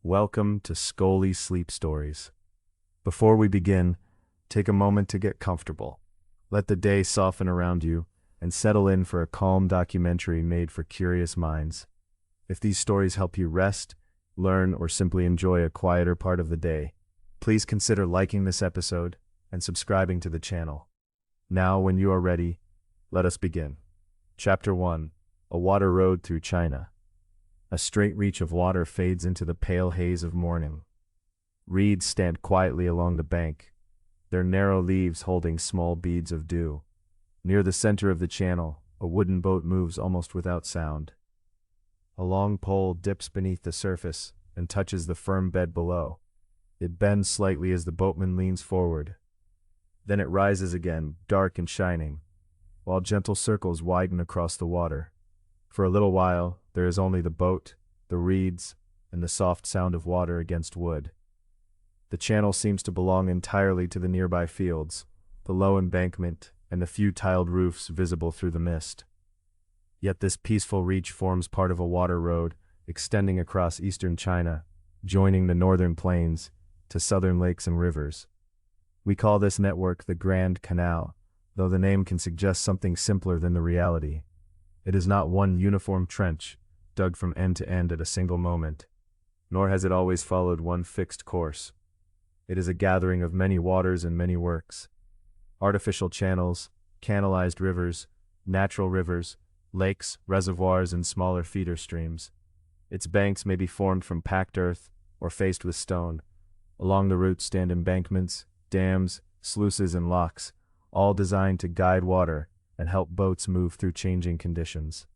Welcome to Scoli Sleep Stories. Before we begin, take a moment to get comfortable. Let the day soften around you and settle in for a calm documentary made for curious minds. If these stories help you rest, learn, or simply enjoy a quieter part of the day, please consider liking this episode and subscribing to the channel. Now, when you are ready, let us begin. Chapter 1: A Water Road Through China. A straight reach of water fades into the pale haze of morning. Reeds stand quietly along the bank, their narrow leaves holding small beads of dew. Near the center of the channel, a wooden boat moves almost without sound. A long pole dips beneath the surface and touches the firm bed below. It bends slightly as the boatman leans forward. Then it rises again, dark and shining, while gentle circles widen across the water. For a little while, there is only the boat, the reeds, and the soft sound of water against wood. The channel seems to belong entirely to the nearby fields, the low embankment, and the few tiled roofs visible through the mist. Yet this peaceful reach forms part of a water road extending across eastern China, joining the northern plains to southern lakes and rivers. We call this network the Grand Canal, though the name can suggest something simpler than the reality. It is not one uniform trench, dug from end to end at a single moment, nor has it always followed one fixed course. It is a gathering of many waters and many works. Artificial channels, canalized rivers, natural rivers, lakes, reservoirs, and smaller feeder streams. Its banks may be formed from packed earth or faced with stone. Along the route stand embankments, dams, sluices, and locks, all designed to guide water and help boats move through changing conditions.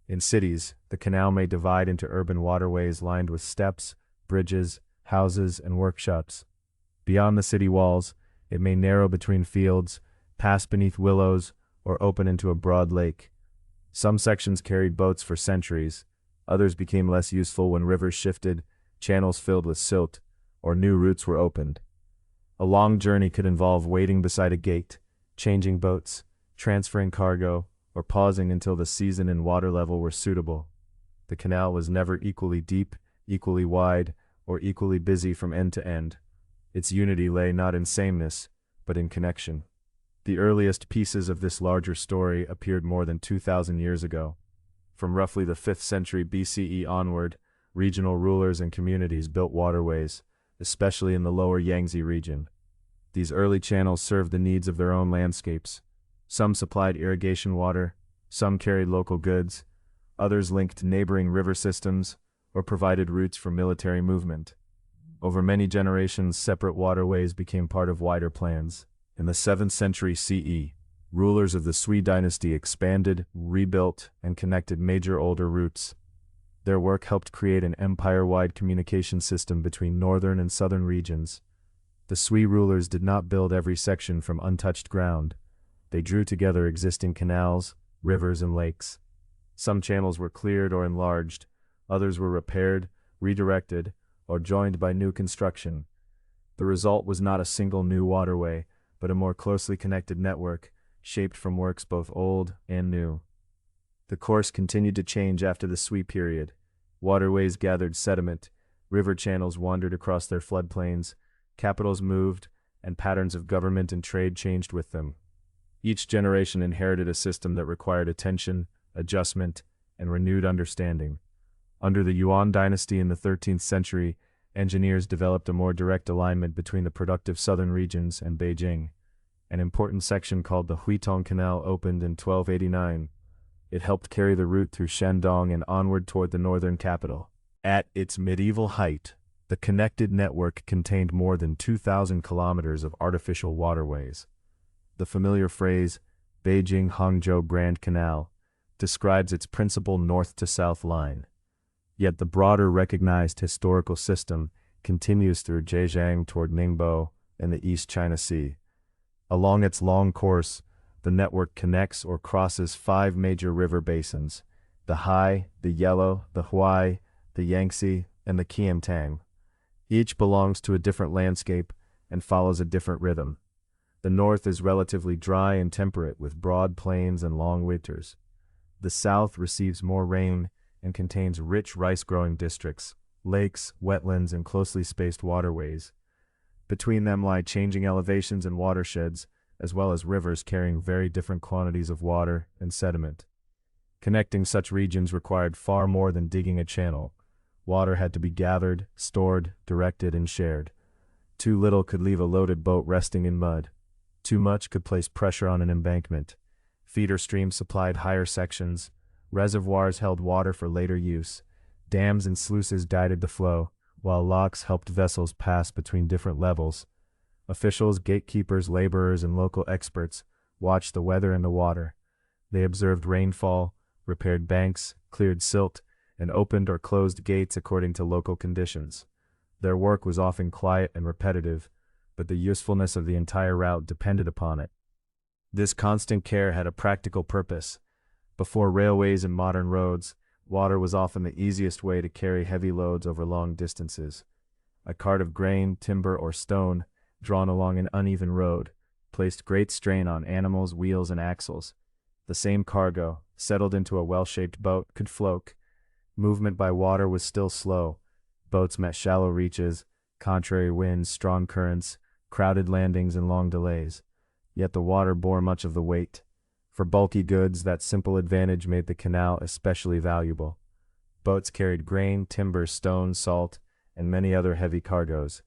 In cities, the canal may divide into urban waterways lined with steps, bridges, houses, and workshops. Beyond the city walls, it may narrow between fields, pass beneath willows, or open into a broad lake. Some sections carried boats for centuries, others became less useful when rivers shifted, channels filled with silt, or new routes were opened. A long journey could involve waiting beside a gate, changing boats, transferring cargo, or pausing until the season and water level were suitable. The canal was never equally deep, equally wide, or equally busy from end to end. Its unity lay not in sameness, but in connection. The earliest pieces of this larger story appeared more than 2,000 years ago. From roughly the 5th century BCE onward, regional rulers and communities built waterways, especially in the lower Yangtze region. These early channels served the needs of their own landscapes. Some supplied irrigation water, some carried local goods, others linked neighboring river systems, or provided routes for military movement. Over many generations, separate waterways became part of wider plans. In the 7th century CE, rulers of the Sui dynasty expanded, rebuilt, and connected major older routes. Their work helped create an empire-wide communication system between northern and southern regions. The Sui rulers did not build every section from untouched ground. They drew together existing canals, rivers, and lakes. Some channels were cleared or enlarged, others were repaired, redirected, or joined by new construction. The result was not a single new waterway, but a more closely connected network, shaped from works both old and new. The course continued to change after the Sui period. Waterways gathered sediment, river channels wandered across their floodplains, capitals moved, and patterns of government and trade changed with them. Each generation inherited a system that required attention, adjustment, and renewed understanding. Under the Yuan dynasty in the 13th century, engineers developed a more direct alignment between the productive southern regions and Beijing. An important section called the Huitong Canal opened in 1289. It helped carry the route through Shandong and onward toward the northern capital. At its medieval height, the connected network contained more than 2,000 kilometers of artificial waterways. The familiar phrase, Beijing-Hangzhou Grand Canal, describes its principal north-to-south line. Yet the broader recognized historical system continues through Zhejiang toward Ningbo and the East China Sea. Along its long course, the network connects or crosses 5 major river basins: the Hai, the Yellow, the Huai, the Yangtze, and the Qiantang. Each belongs to a different landscape and follows a different rhythm. The north is relatively dry and temperate with broad plains and long winters. The south receives more rain and contains rich rice-growing districts, lakes, wetlands, and closely spaced waterways. Between them lie changing elevations and watersheds, as well as rivers carrying very different quantities of water and sediment. Connecting such regions required far more than digging a channel. Water had to be gathered, stored, directed, and shared. Too little could leave a loaded boat resting in mud. Too much could place pressure on an embankment. Feeder streams supplied higher sections. Reservoirs held water for later use. Dams and sluices guided the flow, while locks helped vessels pass between different levels. Officials, gatekeepers, laborers, and local experts watched the weather and the water. They observed rainfall, repaired banks, cleared silt, and opened or closed gates according to local conditions. Their work was often quiet and repetitive, but the usefulness of the entire route depended upon it. This constant care had a practical purpose. Before railways and modern roads, water was often the easiest way to carry heavy loads over long distances. A cart of grain, timber, or stone, drawn along an uneven road, placed great strain on animals, wheels, and axles. The same cargo, settled into a well-shaped boat, could float. Movement by water was still slow. Boats met shallow reaches, contrary winds, strong currents, crowded landings, and long delays. Yet the water bore much of the weight. For bulky goods, that simple advantage made the canal especially valuable. Boats carried grain, timber, stone, salt, and many other heavy cargoes.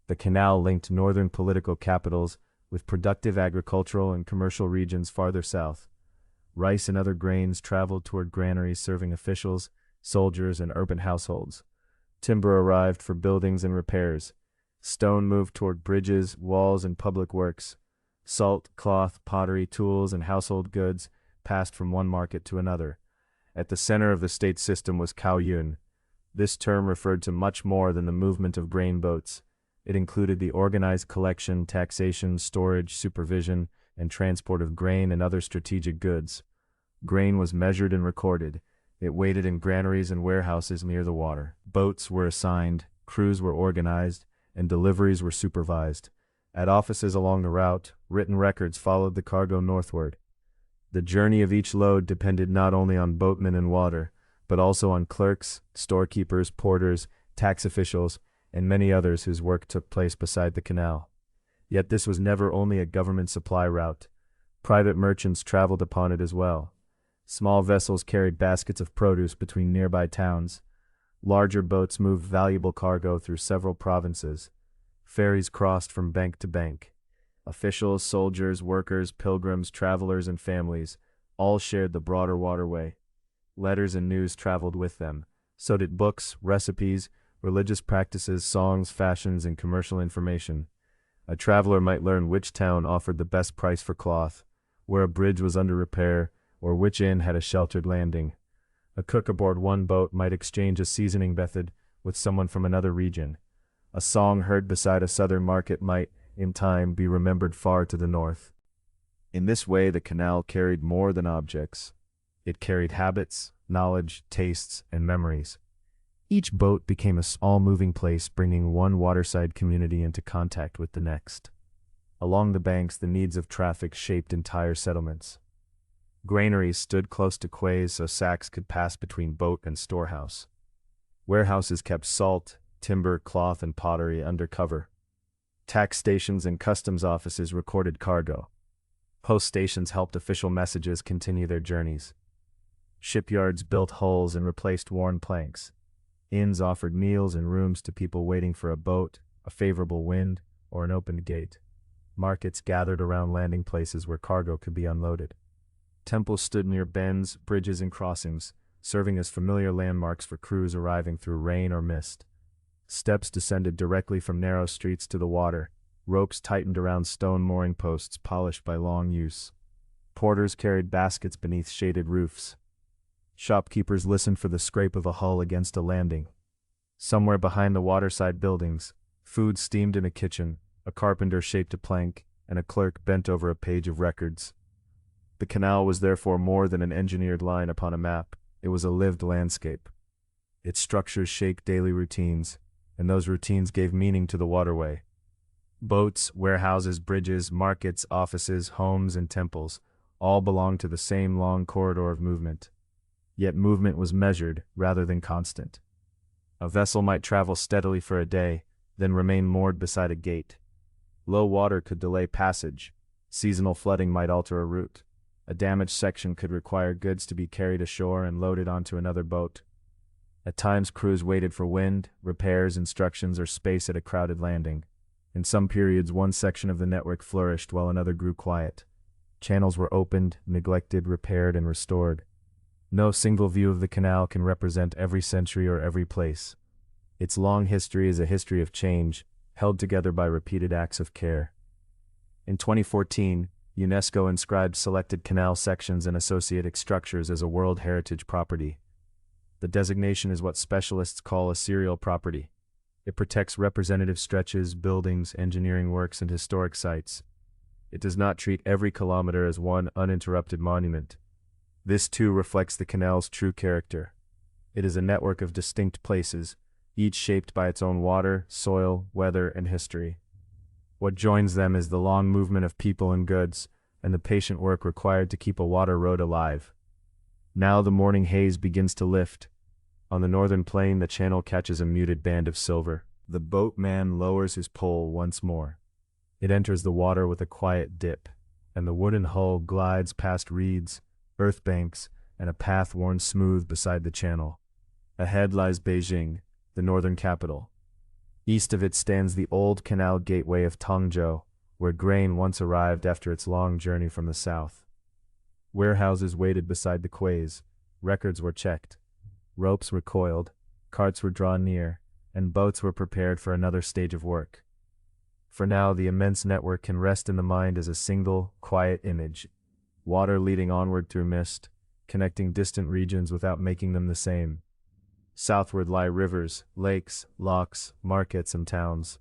The canal linked northern political capitals with productive agricultural and commercial regions farther south. Rice and other grains traveled toward granaries serving officials, soldiers, and urban households. Timber arrived for buildings and repairs. Stone moved toward bridges, walls, and public works. Salt, cloth, pottery, tools, and household goods passed from one market to another. At the center of the state system was Kaoyun. This term referred to much more than the movement of grain boats. It included the organized collection, taxation, storage, supervision, and transport of grain and other strategic goods. Grain was measured and recorded. It waited in granaries and warehouses near the water. Boats were assigned, crews were organized, and deliveries were supervised. At offices along the route, written records followed the cargo northward. The journey of each load depended not only on boatmen and water, but also on clerks, storekeepers, porters, tax officials, and many others whose work took place beside the canal. Yet this was never only a government supply route. Private merchants traveled upon it as well. Small vessels carried baskets of produce between nearby towns. Larger boats moved valuable cargo through several provinces. Ferries crossed from bank to bank. Officials, soldiers, workers, pilgrims, travelers, and families all shared the broader waterway. Letters and news traveled with them. So did books, recipes, religious practices, songs, fashions, and commercial information. A traveler might learn which town offered the best price for cloth, where a bridge was under repair, or which inn had a sheltered landing. A cook aboard one boat might exchange a seasoning method with someone from another region. A song heard beside a southern market might, in time, be remembered far to the north. In this way, the canal carried more than objects. It carried habits, knowledge, tastes, and memories. Each boat became a small moving place, bringing one waterside community into contact with the next. Along the banks, the needs of traffic shaped entire settlements. Granaries stood close to quays so sacks could pass between boat and storehouse. Warehouses kept salt, timber, cloth, and pottery under cover. Tax stations and customs offices recorded cargo. Post stations helped official messages continue their journeys. Shipyards built hulls and replaced worn planks. Inns offered meals and rooms to people waiting for a boat, a favorable wind, or an opened gate. Markets gathered around landing places where cargo could be unloaded. Temples stood near bends, bridges, and crossings, serving as familiar landmarks for crews arriving through rain or mist. Steps descended directly from narrow streets to the water, ropes tightened around stone mooring posts polished by long use. Porters carried baskets beneath shaded roofs. Shopkeepers listened for the scrape of a hull against a landing. Somewhere behind the waterside buildings, food steamed in a kitchen, a carpenter shaped a plank, and a clerk bent over a page of records. The canal was therefore more than an engineered line upon a map. It was a lived landscape. Its structures shaped daily routines, and those routines gave meaning to the waterway. Boats, warehouses, bridges, markets, offices, homes, and temples all belonged to the same long corridor of movement. Yet movement was measured rather than constant. A vessel might travel steadily for a day, then remain moored beside a gate. Low water could delay passage. Seasonal flooding might alter a route. A damaged section could require goods to be carried ashore and loaded onto another boat. At times, crews waited for wind, repairs, instructions, or space at a crowded landing. In some periods, one section of the network flourished while another grew quiet. Channels were opened, neglected, repaired, and restored. No single view of the canal can represent every century or every place. Its long history is a history of change, held together by repeated acts of care. In 2014, UNESCO inscribed selected canal sections and associated structures as a World Heritage Property. The designation is what specialists call a serial property. It protects representative stretches, buildings, engineering works, and historic sites. It does not treat every kilometer as one uninterrupted monument. This too reflects the canal's true character. It is a network of distinct places, each shaped by its own water, soil, weather, and history. What joins them is the long movement of people and goods, and the patient work required to keep a water road alive. Now the morning haze begins to lift. On the northern plain, the channel catches a muted band of silver. The boatman lowers his pole once more. It enters the water with a quiet dip, and the wooden hull glides past reeds, earth banks, and a path worn smooth beside the channel. Ahead lies Beijing, the northern capital. East of it stands the old canal gateway of Tongzhou, where grain once arrived after its long journey from the south. Warehouses waited beside the quays, records were checked, ropes were coiled, carts were drawn near, and boats were prepared for another stage of work. For now, the immense network can rest in the mind as a single, quiet image, water leading onward through mist, connecting distant regions without making them the same. Southward lie rivers, lakes, locks, markets, and towns.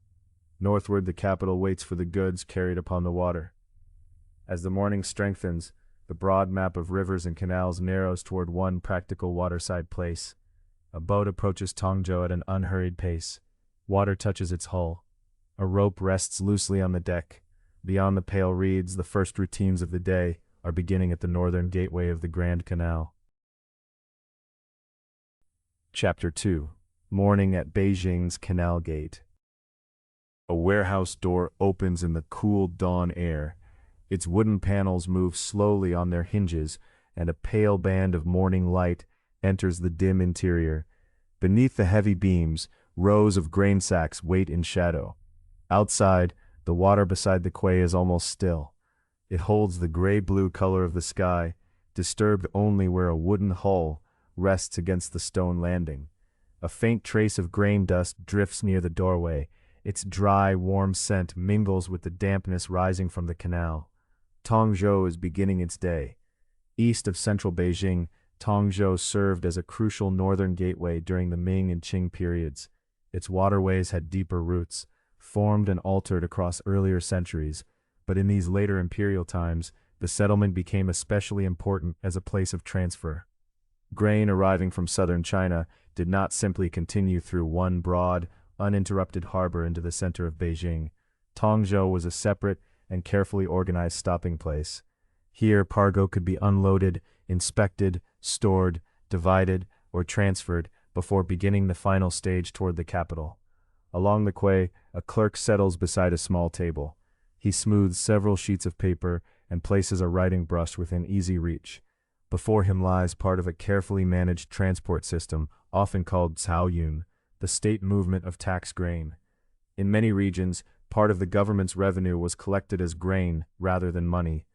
Northward, the capital waits for the goods carried upon the water. As the morning strengthens, the broad map of rivers and canals narrows toward one practical waterside place. A boat approaches Tongzhou at an unhurried pace. Water touches its hull. A rope rests loosely on the deck. Beyond the pale reeds, the first routines of the day are beginning at the northern gateway of the Grand Canal. Chapter 2. Morning at Beijing's Canal Gate. A warehouse door opens in the cool dawn air. Its wooden panels move slowly on their hinges, and a pale band of morning light enters the dim interior. Beneath the heavy beams, rows of grain sacks wait in shadow. Outside, the water beside the quay is almost still. It holds the gray-blue color of the sky, disturbed only where a wooden hull rests against the stone landing. A faint trace of grain dust drifts near the doorway. Its dry, warm scent mingles with the dampness rising from the canal. Tongzhou is beginning its day. East of central Beijing, Tongzhou served as a crucial northern gateway during the Ming and Qing periods. Its waterways had deeper roots, formed and altered across earlier centuries, but in these later imperial times, the settlement became especially important as a place of transfer. Grain arriving from southern China did not simply continue through one broad, uninterrupted harbor into the center of Beijing. Tongzhou was a separate and carefully organized stopping place. Here, cargo could be unloaded, inspected, stored, divided, or transferred before beginning the final stage toward the capital. Along the quay, a clerk settles beside a small table. He smooths several sheets of paper and places a writing brush within easy reach. Before him lies part of a carefully managed transport system, often called Caoyun, the state movement of tax grain. In many regions, part of the government's revenue was collected as grain rather than money.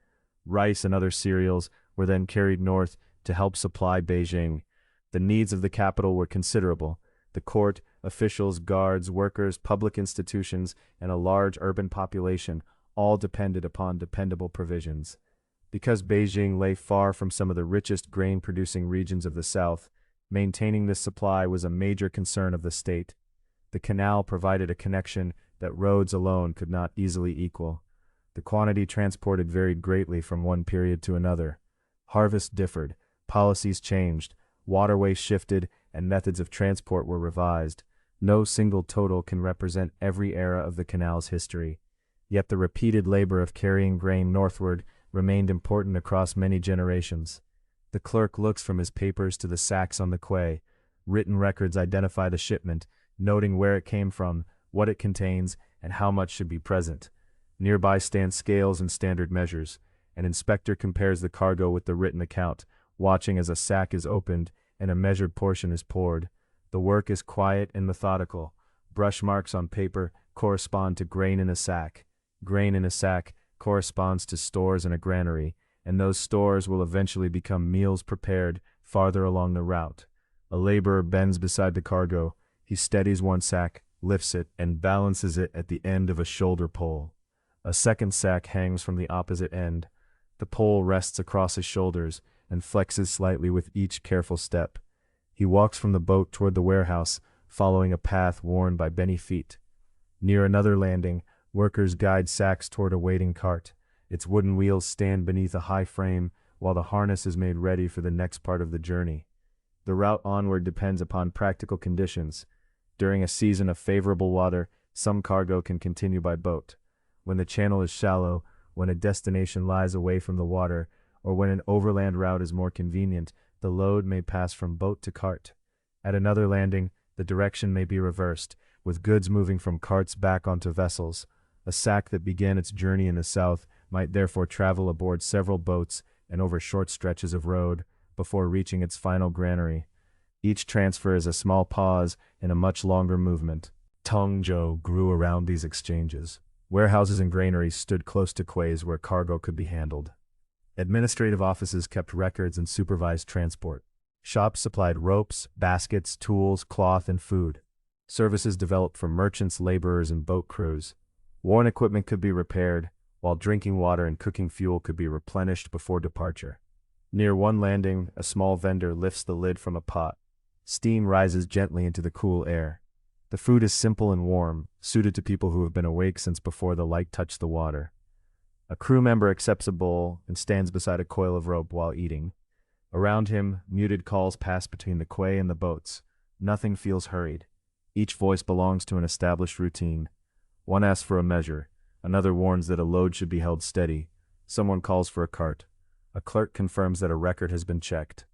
Rice and other cereals were then carried north to help supply Beijing. The needs of the capital were considerable. The court, officials, guards, workers, public institutions, and a large urban population all depended upon dependable provisions. Because Beijing lay far from some of the richest grain-producing regions of the south, maintaining this supply was a major concern of the state. The canal provided a connection that roads alone could not easily equal. The quantity transported varied greatly from one period to another. Harvests differed, policies changed, waterways shifted, and methods of transport were revised. No single total can represent every era of the canal's history. Yet the repeated labor of carrying grain northward remained important across many generations. The clerk looks from his papers to the sacks on the quay. Written records identify the shipment, noting where it came from, what it contains, and how much should be present. Nearby stand scales and standard measures. An inspector compares the cargo with the written account, watching as a sack is opened and a measured portion is poured. The work is quiet and methodical. Brush marks on paper correspond to grain in a sack. Grain in a sack corresponds to stores in a granary, and those stores will eventually become meals prepared farther along the route. A laborer bends beside the cargo. He steadies one sack, lifts it, and balances it at the end of a shoulder pole. A second sack hangs from the opposite end. The pole rests across his shoulders and flexes slightly with each careful step. He walks from the boat toward the warehouse, following a path worn by many feet. Near another landing, workers guide sacks toward a waiting cart. Its wooden wheels stand beneath a high frame, while the harness is made ready for the next part of the journey. The route onward depends upon practical conditions. During a season of favorable water, some cargo can continue by boat. When the channel is shallow, when a destination lies away from the water, or when an overland route is more convenient, the load may pass from boat to cart. At another landing, the direction may be reversed, with goods moving from carts back onto vessels. A sack that began its journey in the south might therefore travel aboard several boats and over short stretches of road before reaching its final granary. Each transfer is a small pause in a much longer movement. Tongzhou grew around these exchanges. Warehouses and granaries stood close to quays where cargo could be handled. Administrative offices kept records and supervised transport. Shops supplied ropes, baskets, tools, cloth, and food. Services developed for merchants, laborers, and boat crews. Worn equipment could be repaired, while drinking water and cooking fuel could be replenished before departure. Near one landing, a small vendor lifts the lid from a pot. Steam rises gently into the cool air. The food is simple and warm, suited to people who have been awake since before the light touched the water. A crew member accepts a bowl and stands beside a coil of rope while eating. Around him, muted calls pass between the quay and the boats. Nothing feels hurried. Each voice belongs to an established routine. One asks for a measure. Another warns that a load should be held steady. Someone calls for a cart. A clerk confirms that a record has been checked.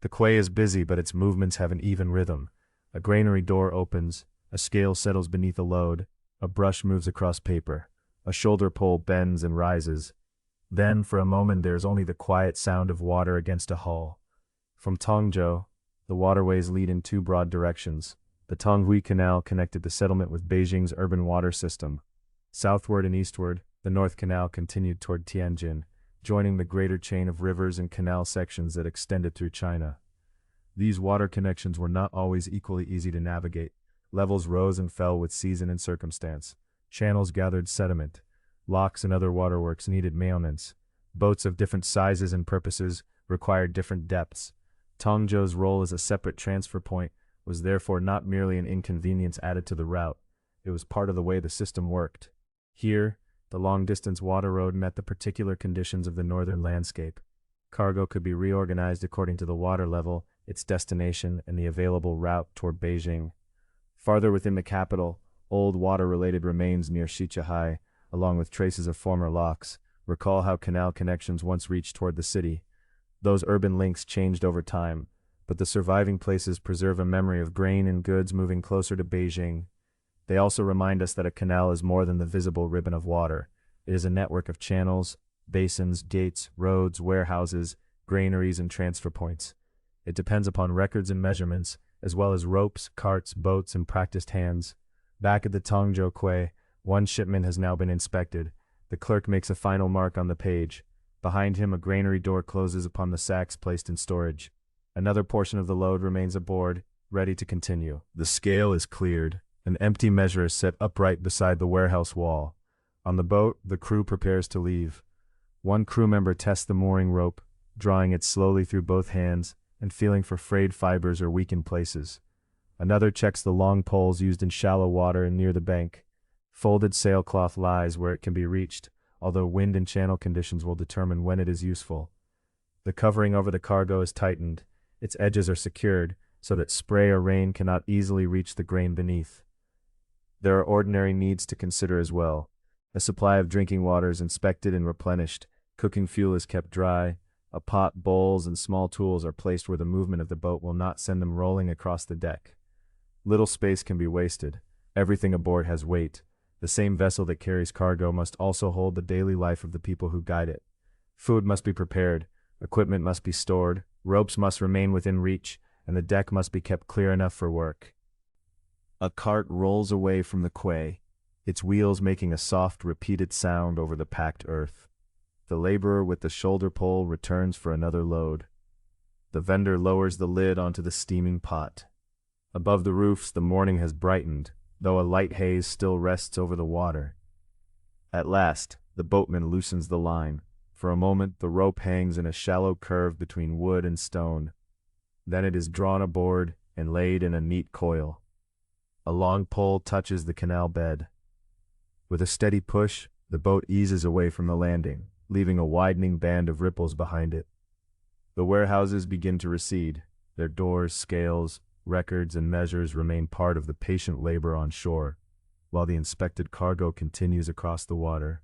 The quay is busy, but its movements have an even rhythm. A granary door opens. A scale settles beneath a load. A brush moves across paper. A shoulder pole bends and rises. Then, for a moment, there is only the quiet sound of water against a hull. From Tongzhou, the waterways lead in two broad directions. The Tonghui Canal connected the settlement with Beijing's urban water system. Southward and eastward, the North Canal continued toward Tianjin, joining the greater chain of rivers and canal sections that extended through China. These water connections were not always equally easy to navigate. Levels rose and fell with season and circumstance. Channels gathered sediment. Locks and other waterworks needed maintenance. Boats of different sizes and purposes required different depths. Tongzhou's role as a separate transfer point was therefore not merely an inconvenience added to the route. It was part of the way the system worked. Here, the long-distance water road met the particular conditions of the northern landscape. Cargo could be reorganized according to the water level, its destination, and the available route toward Beijing. Farther within the capital, old water-related remains near Shichahai, along with traces of former locks, recall how canal connections once reached toward the city. Those urban links changed over time, but the surviving places preserve a memory of grain and goods moving closer to Beijing. They also remind us that a canal is more than the visible ribbon of water. It is a network of channels, basins, gates, roads, warehouses, granaries, and transfer points. It depends upon records and measurements, as well as ropes, carts, boats, and practiced hands. Back at the Tongzhou quay, one shipment has now been inspected. The clerk makes a final mark on the page. Behind him, a granary door closes upon the sacks placed in storage. Another portion of the load remains aboard, ready to continue. The scale is cleared. An empty measure is set upright beside the warehouse wall. On the boat, the crew prepares to leave. One crew member tests the mooring rope, drawing it slowly through both hands and feeling for frayed fibers or weakened places. Another checks the long poles used in shallow water and near the bank. Folded sailcloth lies where it can be reached, although wind and channel conditions will determine when it is useful. The covering over the cargo is tightened. Its edges are secured so that spray or rain cannot easily reach the grain beneath. There are ordinary needs to consider as well. A supply of drinking water is inspected and replenished. Cooking fuel is kept dry. A pot, bowls, and small tools are placed where the movement of the boat will not send them rolling across the deck. Little space can be wasted. Everything aboard has weight. The same vessel that carries cargo must also hold the daily life of the people who guide it. Food must be prepared, equipment must be stored, ropes must remain within reach, and the deck must be kept clear enough for work. A cart rolls away from the quay, its wheels making a soft, repeated sound over the packed earth. The laborer with the shoulder pole returns for another load. The vendor lowers the lid onto the steaming pot. Above the roofs, the morning has brightened, though a light haze still rests over the water. At last, the boatman loosens the line. For a moment, the rope hangs in a shallow curve between wood and stone. Then it is drawn aboard and laid in a neat coil. A long pole touches the canal bed. With a steady push, the boat eases away from the landing, leaving a widening band of ripples behind it. The warehouses begin to recede. Their doors, scales, records, and measures remain part of the patient labor on shore, while the inspected cargo continues across the water.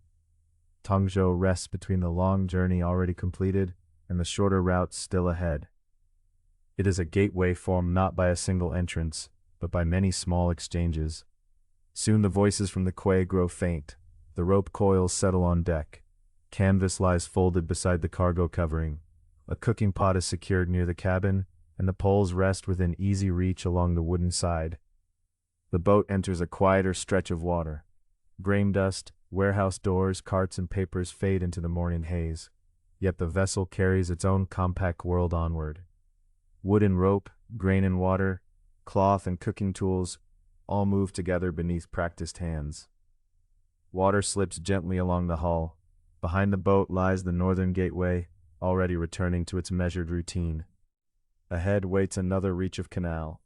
Tongzhou rests between the long journey already completed and the shorter routes still ahead. It is a gateway formed not by a single entrance, but by many small exchanges. Soon the voices from the quay grow faint. The rope coils settle on deck. Canvas lies folded beside the cargo covering. A cooking pot is secured near the cabin, and the poles rest within easy reach along the wooden side. The boat enters a quieter stretch of water. Grain dust, warehouse doors, carts, and papers fade into the morning haze. Yet the vessel carries its own compact world onward. Wood and rope, grain and water, cloth and cooking tools, all move together beneath practiced hands. Water slips gently along the hull. Behind the boat lies the northern gateway, already returning to its measured routine. Ahead waits another reach of canal.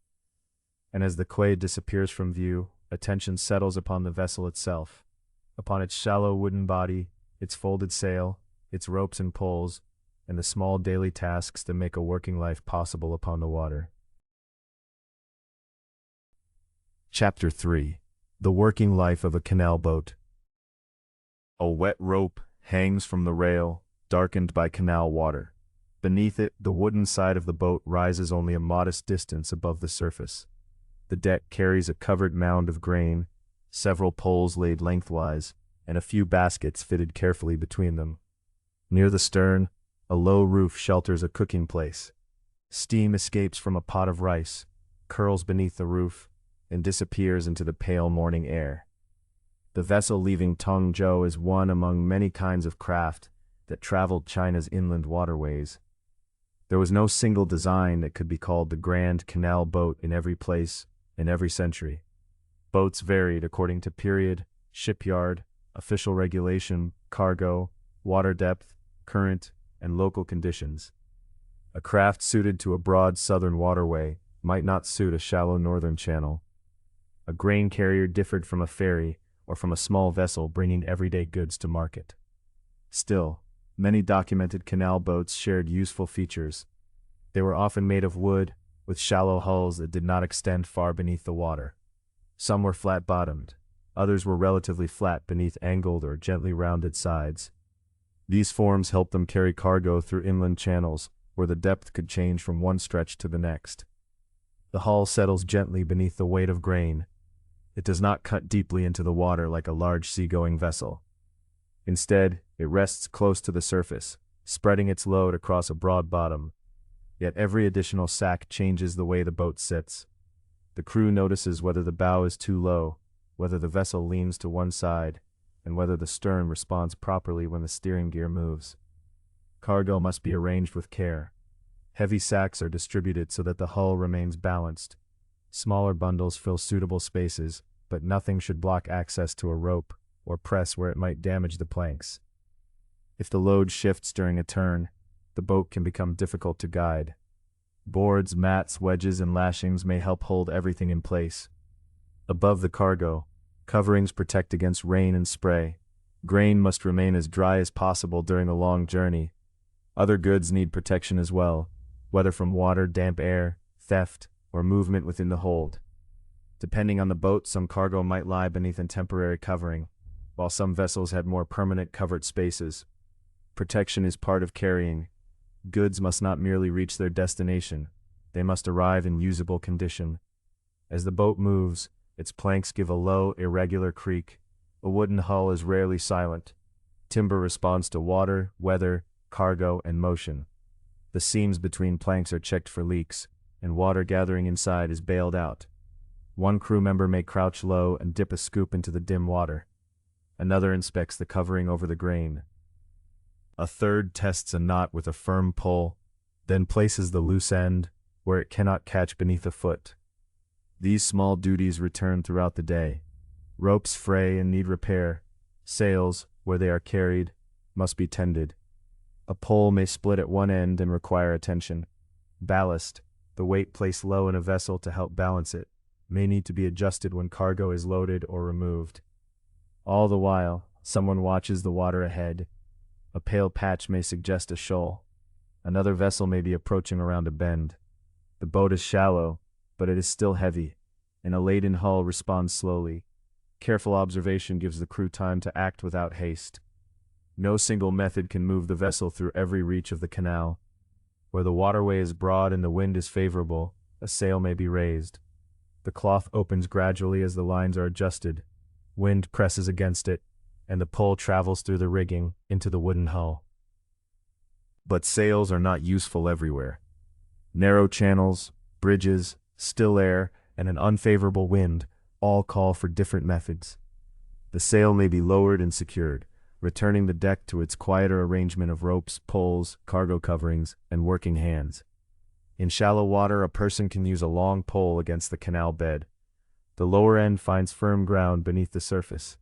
And as the quay disappears from view, attention settles upon the vessel itself, upon its shallow wooden body, its folded sail, its ropes and poles, and the small daily tasks that make a working life possible upon the water. Chapter 3. The Working Life of a Canal Boat. A wet rope hangs from the rail, darkened by canal water. Beneath it, the wooden side of the boat rises only a modest distance above the surface. The deck carries a covered mound of grain, several poles laid lengthwise, and a few baskets fitted carefully between them. Near the stern, a low roof shelters a cooking place. Steam escapes from a pot of rice, curls beneath the roof, and disappears into the pale morning air. The vessel leaving Tongzhou is one among many kinds of craft that traveled China's inland waterways. There was no single design that could be called the grand canal boat in every place, in every century. Boats varied according to period, shipyard, official regulation, cargo, water depth, current, and local conditions. A craft suited to a broad southern waterway might not suit a shallow northern channel. A grain carrier differed from a ferry or from a small vessel bringing everyday goods to market. Still, many documented canal boats shared useful features. They were often made of wood, with shallow hulls that did not extend far beneath the water. Some were flat-bottomed, others were relatively flat beneath angled or gently rounded sides. These forms helped them carry cargo through inland channels, where the depth could change from one stretch to the next. The hull settles gently beneath the weight of grain. It does not cut deeply into the water like a large seagoing vessel. Instead, it rests close to the surface, spreading its load across a broad bottom. Yet every additional sack changes the way the boat sits. The crew notices whether the bow is too low, whether the vessel leans to one side, and whether the stern responds properly when the steering gear moves. Cargo must be arranged with care. Heavy sacks are distributed so that the hull remains balanced. Smaller bundles fill suitable spaces, but nothing should block access to a rope or press where it might damage the planks. If the load shifts during a turn, the boat can become difficult to guide. Boards, mats, wedges, and lashings may help hold everything in place. Above the cargo, coverings protect against rain and spray. Grain must remain as dry as possible during a long journey. Other goods need protection as well, whether from water, damp air, theft, or movement within the hold. Depending on the boat, some cargo might lie beneath a temporary covering, while some vessels had more permanent covered spaces. Protection is part of carrying. Goods must not merely reach their destination, they must arrive in usable condition. As the boat moves, its planks give a low, irregular creak. A wooden hull is rarely silent. Timber responds to water, weather, cargo, and motion. The seams between planks are checked for leaks, and water gathering inside is bailed out. One crew member may crouch low and dip a scoop into the dim water. Another inspects the covering over the grain. A third tests a knot with a firm pull, then places the loose end where it cannot catch beneath a foot. These small duties return throughout the day. Ropes fray and need repair. Sails, where they are carried, must be tended. A pole may split at one end and require attention. Ballast, the weight placed low in a vessel to help balance it, may need to be adjusted when cargo is loaded or removed. All the while, someone watches the water ahead. A pale patch may suggest a shoal. Another vessel may be approaching around a bend. The boat is shallow, but it is still heavy, and a laden hull responds slowly. Careful observation gives the crew time to act without haste. No single method can move the vessel through every reach of the canal. Where the waterway is broad and the wind is favorable, a sail may be raised. The cloth opens gradually as the lines are adjusted. Wind presses against it, and the pole travels through the rigging into the wooden hull. But sails are not useful everywhere. Narrow channels, bridges, still air, and an unfavorable wind all call for different methods. The sail may be lowered and secured, returning the deck to its quieter arrangement of ropes, poles, cargo coverings, and working hands. In shallow water, a person can use a long pole against the canal bed. The lower end finds firm ground beneath the surface.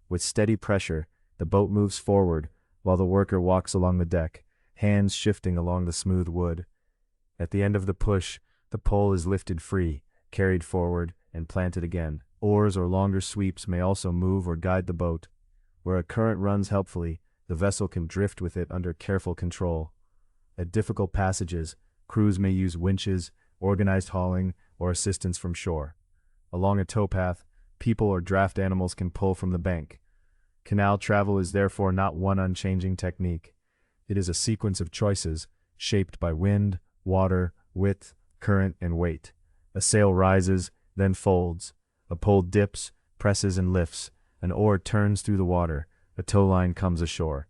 With steady pressure, the boat moves forward while the worker walks along the deck, hands shifting along the smooth wood. At the end of the push, the pole is lifted free, carried forward, and planted again. Oars or longer sweeps may also move or guide the boat. Where a current runs helpfully, the vessel can drift with it under careful control. At difficult passages, crews may use winches, organized hauling, or assistance from shore. Along a towpath, people or draft animals can pull from the bank. Canal travel is therefore not one unchanging technique. It is a sequence of choices, shaped by wind, water, width, current, and weight. A sail rises, then folds. A pole dips, presses, and lifts. An oar turns through the water. A tow line comes ashore.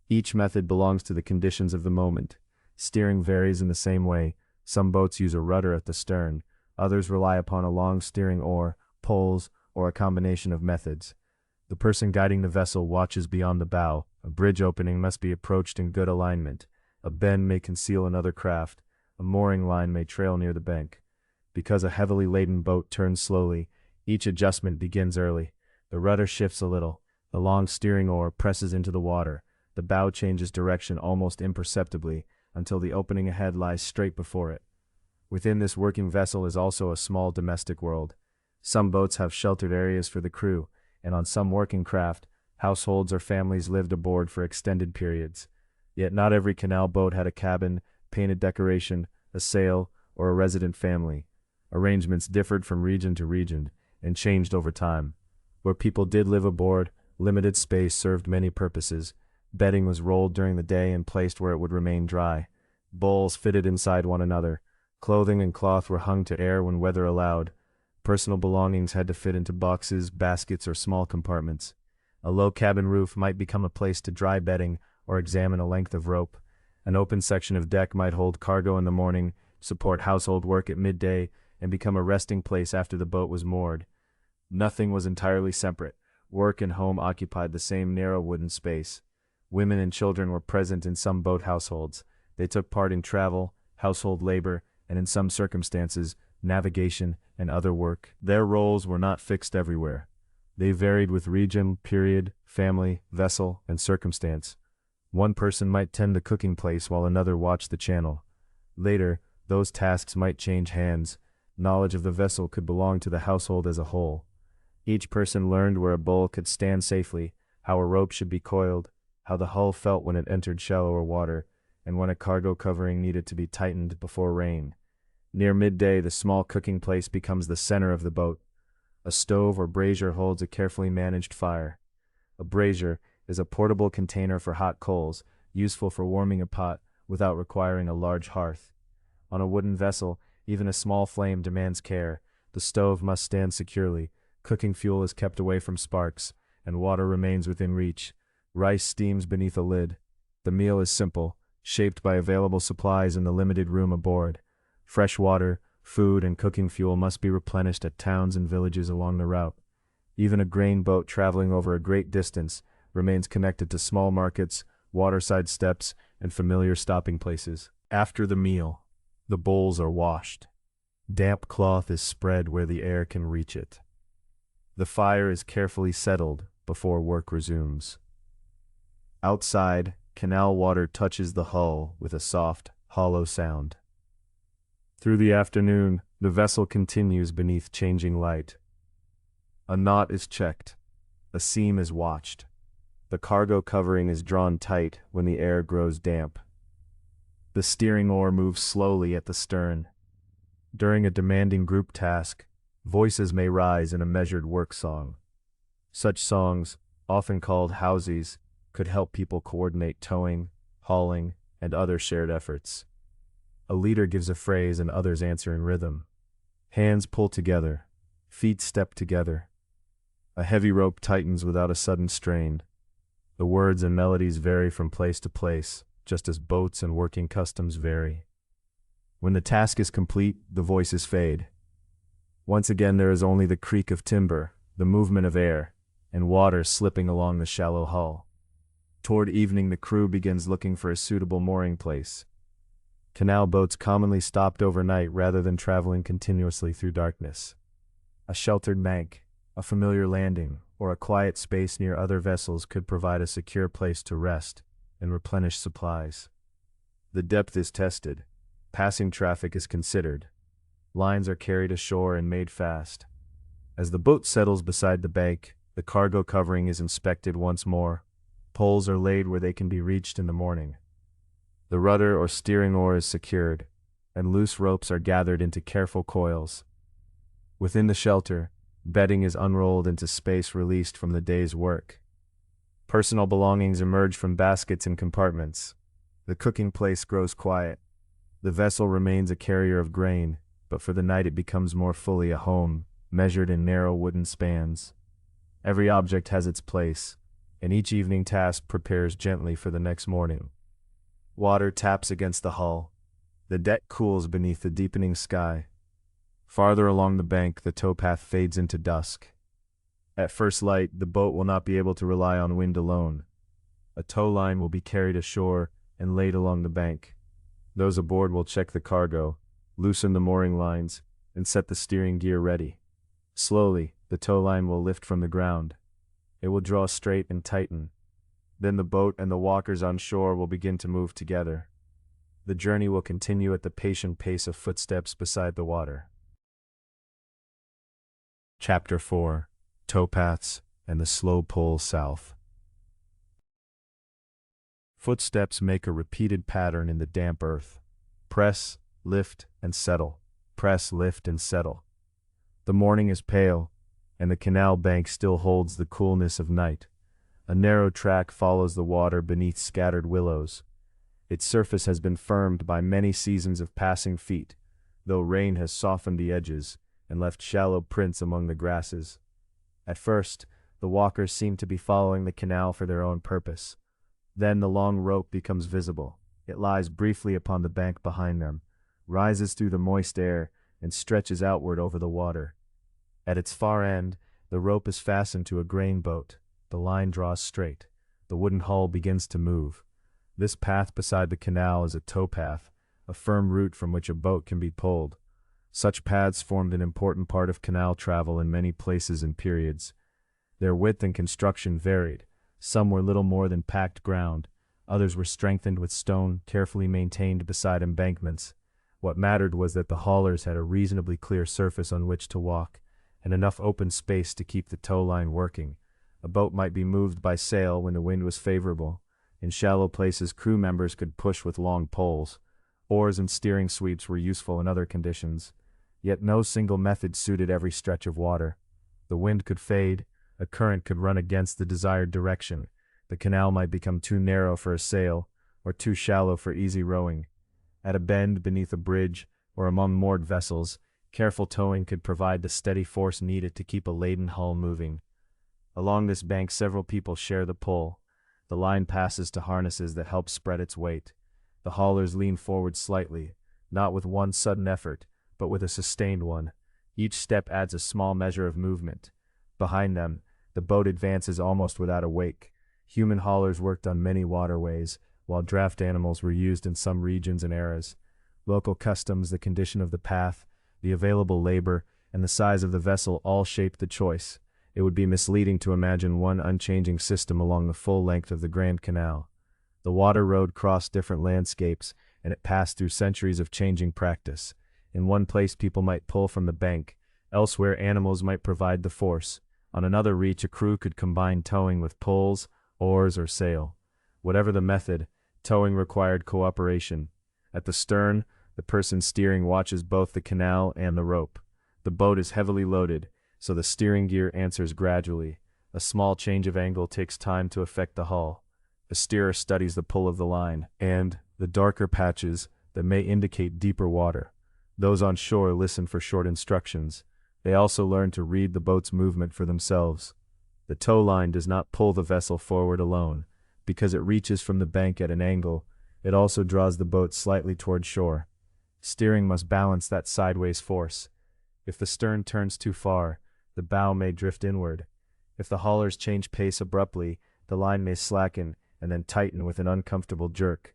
Each method belongs to the conditions of the moment. Steering varies in the same way. Some boats use a rudder at the stern. Others rely upon a long steering oar, poles, or a combination of methods. The person guiding the vessel watches beyond the bow. A bridge opening must be approached in good alignment. A bend may conceal another craft. A mooring line may trail near the bank. Because a heavily laden boat turns slowly, each adjustment begins early. The rudder shifts a little. The long steering oar presses into the water. The bow changes direction almost imperceptibly until the opening ahead lies straight before it. Within this working vessel is also a small domestic world. Some boats have sheltered areas for the crew, and on some working craft, households or families lived aboard for extended periods. Yet not every canal boat had a cabin, painted decoration, a sail, or a resident family. Arrangements differed from region to region and changed over time. Where people did live aboard, limited space served many purposes. Bedding was rolled during the day and placed where it would remain dry. Bowls fitted inside one another. Clothing and cloth were hung to air when weather allowed. Personal belongings had to fit into boxes, baskets, or small compartments. A low cabin roof might become a place to dry bedding or examine a length of rope. An open section of deck might hold cargo in the morning, support household work at midday, and become a resting place after the boat was moored. Nothing was entirely separate. Work and home occupied the same narrow wooden space. Women and children were present in some boat households. They took part in travel, household labor, and in some circumstances, navigation and other work. Their roles were not fixed everywhere. They varied with region, period, family, vessel, and circumstance. One person might tend the cooking place while another watched the channel. Later, those tasks might change hands. Knowledge of the vessel could belong to the household as a whole. Each person learned where a bowl could stand safely, how a rope should be coiled, how the hull felt when it entered shallower water, and when a cargo covering needed to be tightened before rain. Near midday, the small cooking place becomes the center of the boat. A stove or brazier holds a carefully managed fire. A brazier is a portable container for hot coals, useful for warming a pot without requiring a large hearth. On a wooden vessel, even a small flame demands care. The stove must stand securely, cooking fuel is kept away from sparks, and water remains within reach. Rice steams beneath a lid. The meal is simple, shaped by available supplies in the limited room aboard. Fresh water, food, and cooking fuel must be replenished at towns and villages along the route. Even a grain boat traveling over a great distance remains connected to small markets, waterside steps, and familiar stopping places. After the meal, the bowls are washed. Damp cloth is spread where the air can reach it. The fire is carefully settled before work resumes. Outside, canal water touches the hull with a soft, hollow sound. Through the afternoon, the vessel continues beneath changing light. A knot is checked. A seam is watched. The cargo covering is drawn tight when the air grows damp. The steering oar moves slowly at the stern. During a demanding group task, voices may rise in a measured work song. Such songs, often called housies, could help people coordinate towing, hauling, and other shared efforts. A leader gives a phrase and others answer in rhythm. Hands pull together, feet step together. A heavy rope tightens without a sudden strain. The words and melodies vary from place to place, just as boats and working customs vary. When the task is complete, the voices fade. Once again there is only the creak of timber, the movement of air, and water slipping along the shallow hull. Toward evening the crew begins looking for a suitable mooring place. Canal boats commonly stopped overnight rather than traveling continuously through darkness. A sheltered bank, a familiar landing, or a quiet space near other vessels could provide a secure place to rest and replenish supplies. The depth is tested. Passing traffic is considered. Lines are carried ashore and made fast. As the boat settles beside the bank, the cargo covering is inspected once more. Poles are laid where they can be reached in the morning. The rudder or steering oar is secured, and loose ropes are gathered into careful coils. Within the shelter, bedding is unrolled into space released from the day's work. Personal belongings emerge from baskets and compartments. The cooking place grows quiet. The vessel remains a carrier of grain, but for the night it becomes more fully a home, measured in narrow wooden spans. Every object has its place, and each evening task prepares gently for the next morning. Water taps against the hull. The deck cools beneath the deepening sky. Farther along the bank, the towpath fades into dusk. At first light, the boat will not be able to rely on wind alone. A tow line will be carried ashore and laid along the bank. Those aboard will check the cargo, loosen the mooring lines, and set the steering gear ready. Slowly, the tow line will lift from the ground. It will draw straight and tighten. Then the boat and the walkers on shore will begin to move together. The journey will continue at the patient pace of footsteps beside the water. Chapter 4: Towpaths and the Slow Pull South. Footsteps make a repeated pattern in the damp earth. Press, lift, and settle. Press, lift, and settle. The morning is pale, and the canal bank still holds the coolness of night. A narrow track follows the water beneath scattered willows. Its surface has been firmed by many seasons of passing feet, though rain has softened the edges and left shallow prints among the grasses. At first, the walkers seem to be following the canal for their own purpose. Then the long rope becomes visible. It lies briefly upon the bank behind them, rises through the moist air, and stretches outward over the water. At its far end, the rope is fastened to a grain boat. The line draws straight. The wooden hull begins to move. This path beside the canal is a towpath, a firm route from which a boat can be pulled. Such paths formed an important part of canal travel in many places and periods. Their width and construction varied. Some were little more than packed ground. Others were strengthened with stone, carefully maintained beside embankments. What mattered was that the haulers had a reasonably clear surface on which to walk, and enough open space to keep the tow line working. A boat might be moved by sail when the wind was favorable. In shallow places, crew members could push with long poles. Oars and steering sweeps were useful in other conditions. Yet no single method suited every stretch of water. The wind could fade, a current could run against the desired direction, the canal might become too narrow for a sail, or too shallow for easy rowing. At a bend beneath a bridge or among moored vessels, careful towing could provide the steady force needed to keep a laden hull moving. Along this bank several people share the pull. The line passes to harnesses that help spread its weight. The haulers lean forward slightly, not with one sudden effort, but with a sustained one. Each step adds a small measure of movement. Behind them, the boat advances almost without a wake. Human haulers worked on many waterways, while draft animals were used in some regions and eras. Local customs, the condition of the path, the available labor, and the size of the vessel all shaped the choice. It would be misleading to imagine one unchanging system along the full length of the Grand Canal. The water road crossed different landscapes, and it passed through centuries of changing practice. In one place people might pull from the bank, elsewhere animals might provide the force. On another reach a crew could combine towing with poles, oars, or sail. Whatever the method, towing required cooperation. At the stern, the person steering watches both the canal and the rope. The boat is heavily loaded, so the steering gear answers gradually. A small change of angle takes time to affect the hull. The steerer studies the pull of the line, and the darker patches that may indicate deeper water. Those on shore listen for short instructions. They also learn to read the boat's movement for themselves. The tow line does not pull the vessel forward alone. Because it reaches from the bank at an angle, it also draws the boat slightly toward shore. Steering must balance that sideways force. If the stern turns too far, the bow may drift inward. If the haulers change pace abruptly, the line may slacken and then tighten with an uncomfortable jerk.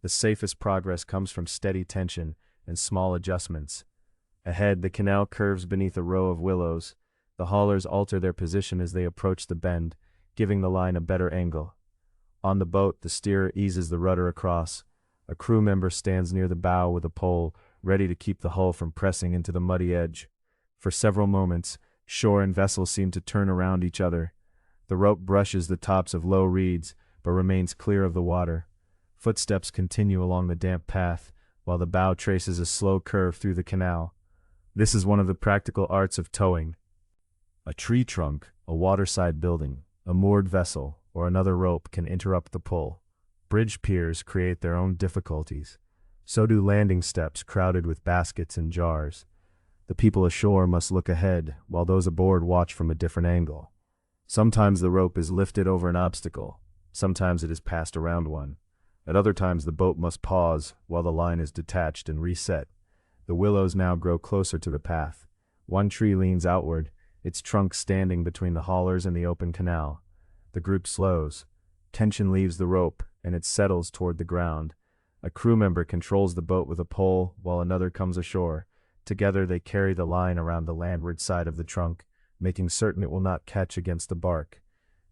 The safest progress comes from steady tension and small adjustments. Ahead, the canal curves beneath a row of willows. The haulers alter their position as they approach the bend, giving the line a better angle. On the boat, the steerer eases the rudder across. A crew member stands near the bow with a pole, ready to keep the hull from pressing into the muddy edge. For several moments, shore and vessel seem to turn around each other. The rope brushes the tops of low reeds, but remains clear of the water. Footsteps continue along the damp path, while the bow traces a slow curve through the canal. This is one of the practical arts of towing. A tree trunk, a waterside building, a moored vessel, or another rope can interrupt the pull. Bridge piers create their own difficulties. So do landing steps crowded with baskets and jars. The people ashore must look ahead, while those aboard watch from a different angle. Sometimes the rope is lifted over an obstacle. Sometimes it is passed around one. At other times the boat must pause while the line is detached and reset. The willows now grow closer to the path. One tree leans outward, its trunk standing between the haulers and the open canal. The group slows. Tension leaves the rope, and it settles toward the ground. A crew member controls the boat with a pole, while another comes ashore. Together they carry the line around the landward side of the trunk, making certain it will not catch against the bark.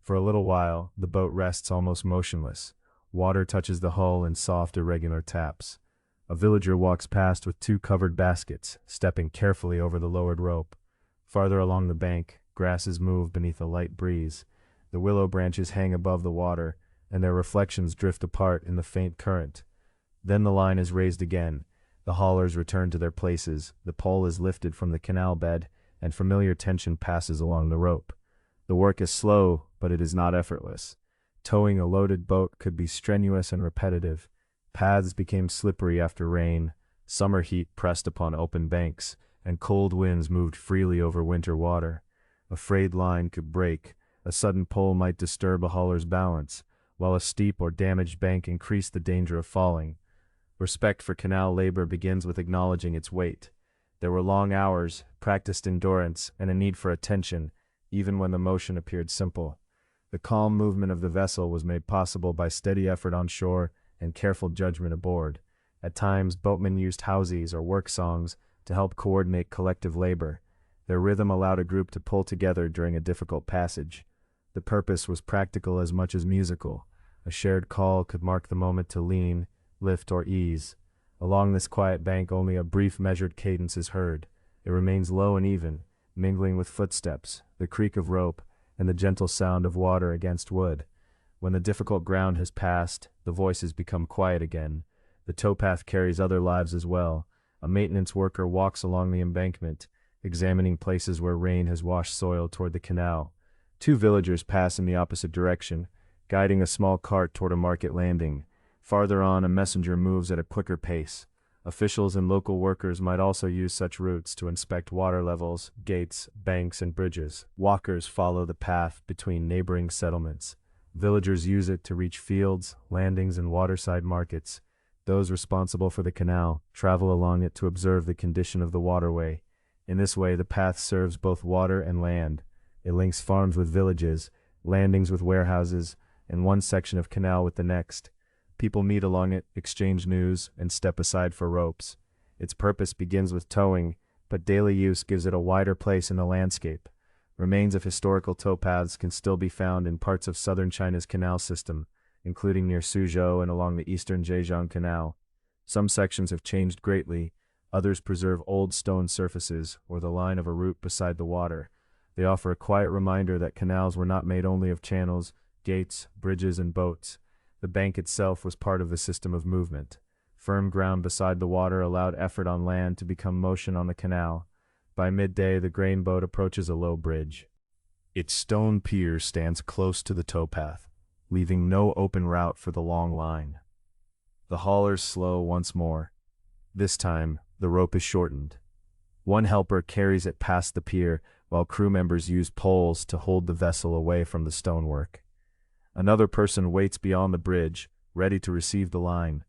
For a little while, the boat rests almost motionless. Water touches the hull in soft, irregular taps. A villager walks past with two covered baskets, stepping carefully over the lowered rope. Farther along the bank, grasses move beneath a light breeze. The willow branches hang above the water, and their reflections drift apart in the faint current. Then the line is raised again. The haulers return to their places, the pole is lifted from the canal bed, and familiar tension passes along the rope. The work is slow, but it is not effortless. Towing a loaded boat could be strenuous and repetitive. Paths became slippery after rain, summer heat pressed upon open banks, and cold winds moved freely over winter water. A frayed line could break, a sudden pull might disturb a hauler's balance, while a steep or damaged bank increased the danger of falling. Respect for canal labor begins with acknowledging its weight. There were long hours, practiced endurance, and a need for attention, even when the motion appeared simple. The calm movement of the vessel was made possible by steady effort on shore and careful judgment aboard. At times, boatmen used houses or work songs to help coordinate collective labor. Their rhythm allowed a group to pull together during a difficult passage. The purpose was practical as much as musical. A shared call could mark the moment to lean, lift, or ease. Along this quiet bank only a brief measured cadence is heard. It remains low and even, mingling with footsteps, the creak of rope, and the gentle sound of water against wood. When the difficult ground has passed, the voices become quiet again. The towpath carries other lives as well. A maintenance worker walks along the embankment, examining places where rain has washed soil toward the canal. Two villagers pass in the opposite direction, guiding a small cart toward a market landing. Farther on, a messenger moves at a quicker pace. Officials and local workers might also use such routes to inspect water levels, gates, banks, and bridges. Walkers follow the path between neighboring settlements. Villagers use it to reach fields, landings, and waterside markets. Those responsible for the canal travel along it to observe the condition of the waterway. In this way, the path serves both water and land. It links farms with villages, landings with warehouses, and one section of canal with the next. People meet along it, exchange news, and step aside for ropes. Its purpose begins with towing, but daily use gives it a wider place in the landscape. Remains of historical towpaths can still be found in parts of southern China's canal system, including near Suzhou and along the eastern Zhejiang Canal. Some sections have changed greatly, others preserve old stone surfaces or the line of a route beside the water. They offer a quiet reminder that canals were not made only of channels, gates, bridges, and boats. The bank itself was part of the system of movement. Firm ground beside the water allowed effort on land to become motion on the canal. By midday, the grain boat approaches a low bridge. Its stone pier stands close to the towpath, leaving no open route for the long line. The haulers slow once more. This time, the rope is shortened. One helper carries it past the pier, while crew members use poles to hold the vessel away from the stonework. Another person waits beyond the bridge, ready to receive the line.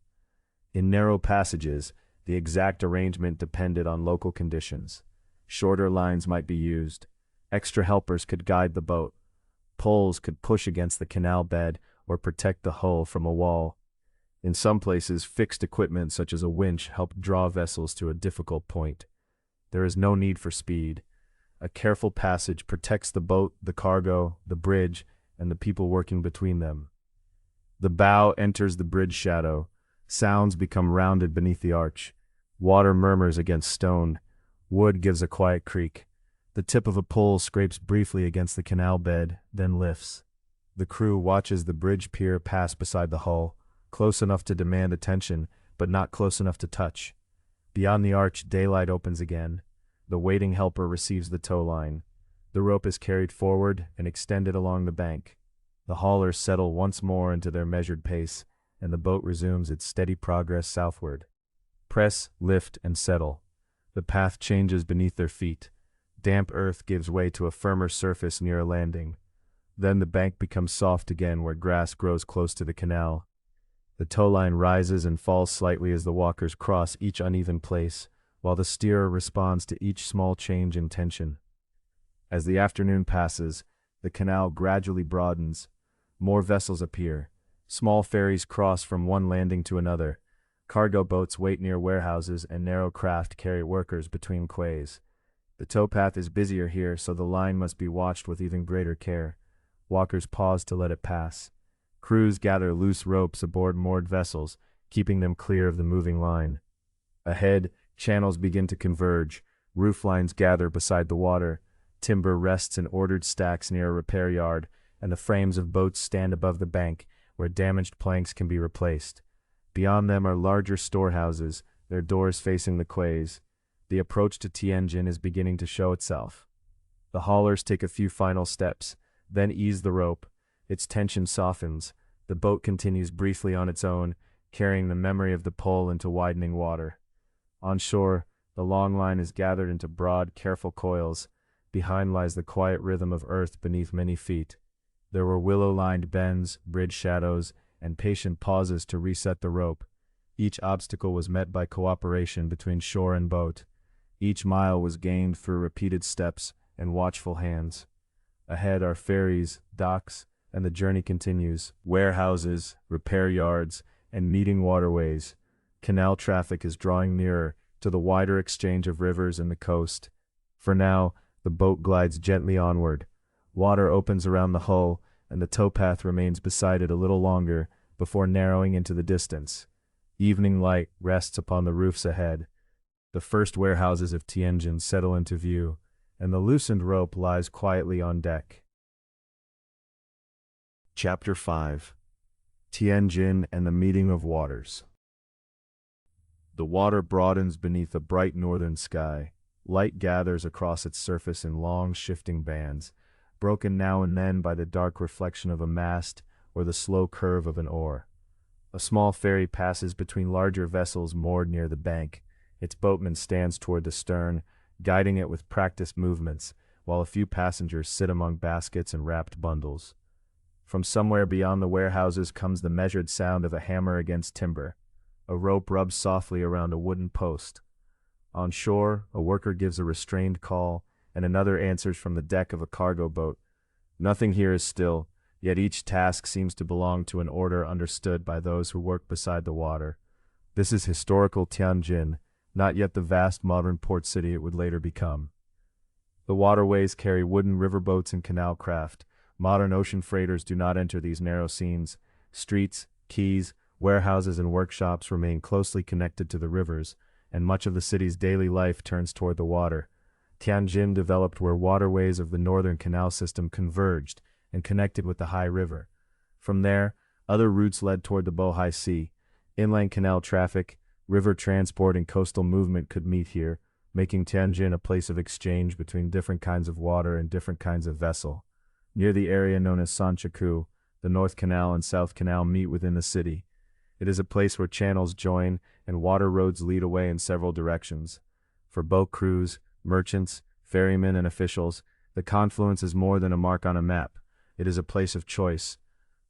In narrow passages, the exact arrangement depended on local conditions. Shorter lines might be used. Extra helpers could guide the boat. Poles could push against the canal bed or protect the hull from a wall. In some places, fixed equipment such as a winch helped draw vessels to a difficult point. There is no need for speed. A careful passage protects the boat, the cargo, the bridge, and the people working between them. The bow enters the bridge shadow. Sounds become rounded beneath the arch. Water murmurs against stone. Wood gives a quiet creak. The tip of a pole scrapes briefly against the canal bed, then lifts. The crew watches the bridge pier pass beside the hull, close enough to demand attention, but not close enough to touch. Beyond the arch, daylight opens again. The waiting helper receives the tow line. The rope is carried forward and extended along the bank. The haulers settle once more into their measured pace, and the boat resumes its steady progress southward. Press, lift, and settle. The path changes beneath their feet. Damp earth gives way to a firmer surface near a landing. Then the bank becomes soft again where grass grows close to the canal. The tow line rises and falls slightly as the walkers cross each uneven place, while the steerer responds to each small change in tension. As the afternoon passes, the canal gradually broadens. More vessels appear. Small ferries cross from one landing to another. Cargo boats wait near warehouses, and narrow craft carry workers between quays. The towpath is busier here, so the line must be watched with even greater care. Walkers pause to let it pass. Crews gather loose ropes aboard moored vessels, keeping them clear of the moving line. Ahead, channels begin to converge. Roof lines gather beside the water. Timber rests in ordered stacks near a repair yard, and the frames of boats stand above the bank, where damaged planks can be replaced. Beyond them are larger storehouses, their doors facing the quays. The approach to Tianjin is beginning to show itself. The haulers take a few final steps, then ease the rope. Its tension softens. The boat continues briefly on its own, carrying the memory of the pull into widening water. On shore, the long line is gathered into broad, careful coils. Behind lies the quiet rhythm of earth beneath many feet. There were willow-lined bends, bridge shadows, and patient pauses to reset the rope. Each obstacle was met by cooperation between shore and boat. Each mile was gained through repeated steps and watchful hands. Ahead are ferries, docks, and the journey continues. Warehouses, repair yards, and meeting waterways. Canal traffic is drawing nearer to the wider exchange of rivers and the coast. For now, the boat glides gently onward. Water opens around the hull, and the towpath remains beside it a little longer before narrowing into the distance. Evening light rests upon the roofs ahead. The first warehouses of Tianjin settle into view, and the loosened rope lies quietly on deck. Chapter 5. Tianjin and the Meeting of Waters. The water broadens beneath a bright northern sky. Light gathers across its surface in long, shifting bands, broken now and then by the dark reflection of a mast or the slow curve of an oar. A small ferry passes between larger vessels moored near the bank. Its boatman stands toward the stern, guiding it with practiced movements, while a few passengers sit among baskets and wrapped bundles. From somewhere beyond the warehouses comes the measured sound of a hammer against timber. A rope rubs softly around a wooden post. On shore, a worker gives a restrained call, and another answers from the deck of a cargo boat. Nothing here is still, yet each task seems to belong to an order understood by those who work beside the water. This is historical Tianjin, not yet the vast modern port city it would later become. The waterways carry wooden riverboats and canal craft. Modern ocean freighters do not enter these narrow scenes. Streets, quays, warehouses, and workshops remain closely connected to the rivers, and much of the city's daily life turns toward the water. Tianjin developed where waterways of the northern canal system converged and connected with the Hai River. From there, other routes led toward the Bohai Sea. Inland canal traffic, river transport, and coastal movement could meet here, making Tianjin a place of exchange between different kinds of water and different kinds of vessel. Near the area known as Sanchaku, the North Canal and South Canal meet within the city. It is a place where channels join and water roads lead away in several directions. For boat crews, merchants, ferrymen, and officials, the confluence is more than a mark on a map. It is a place of choice.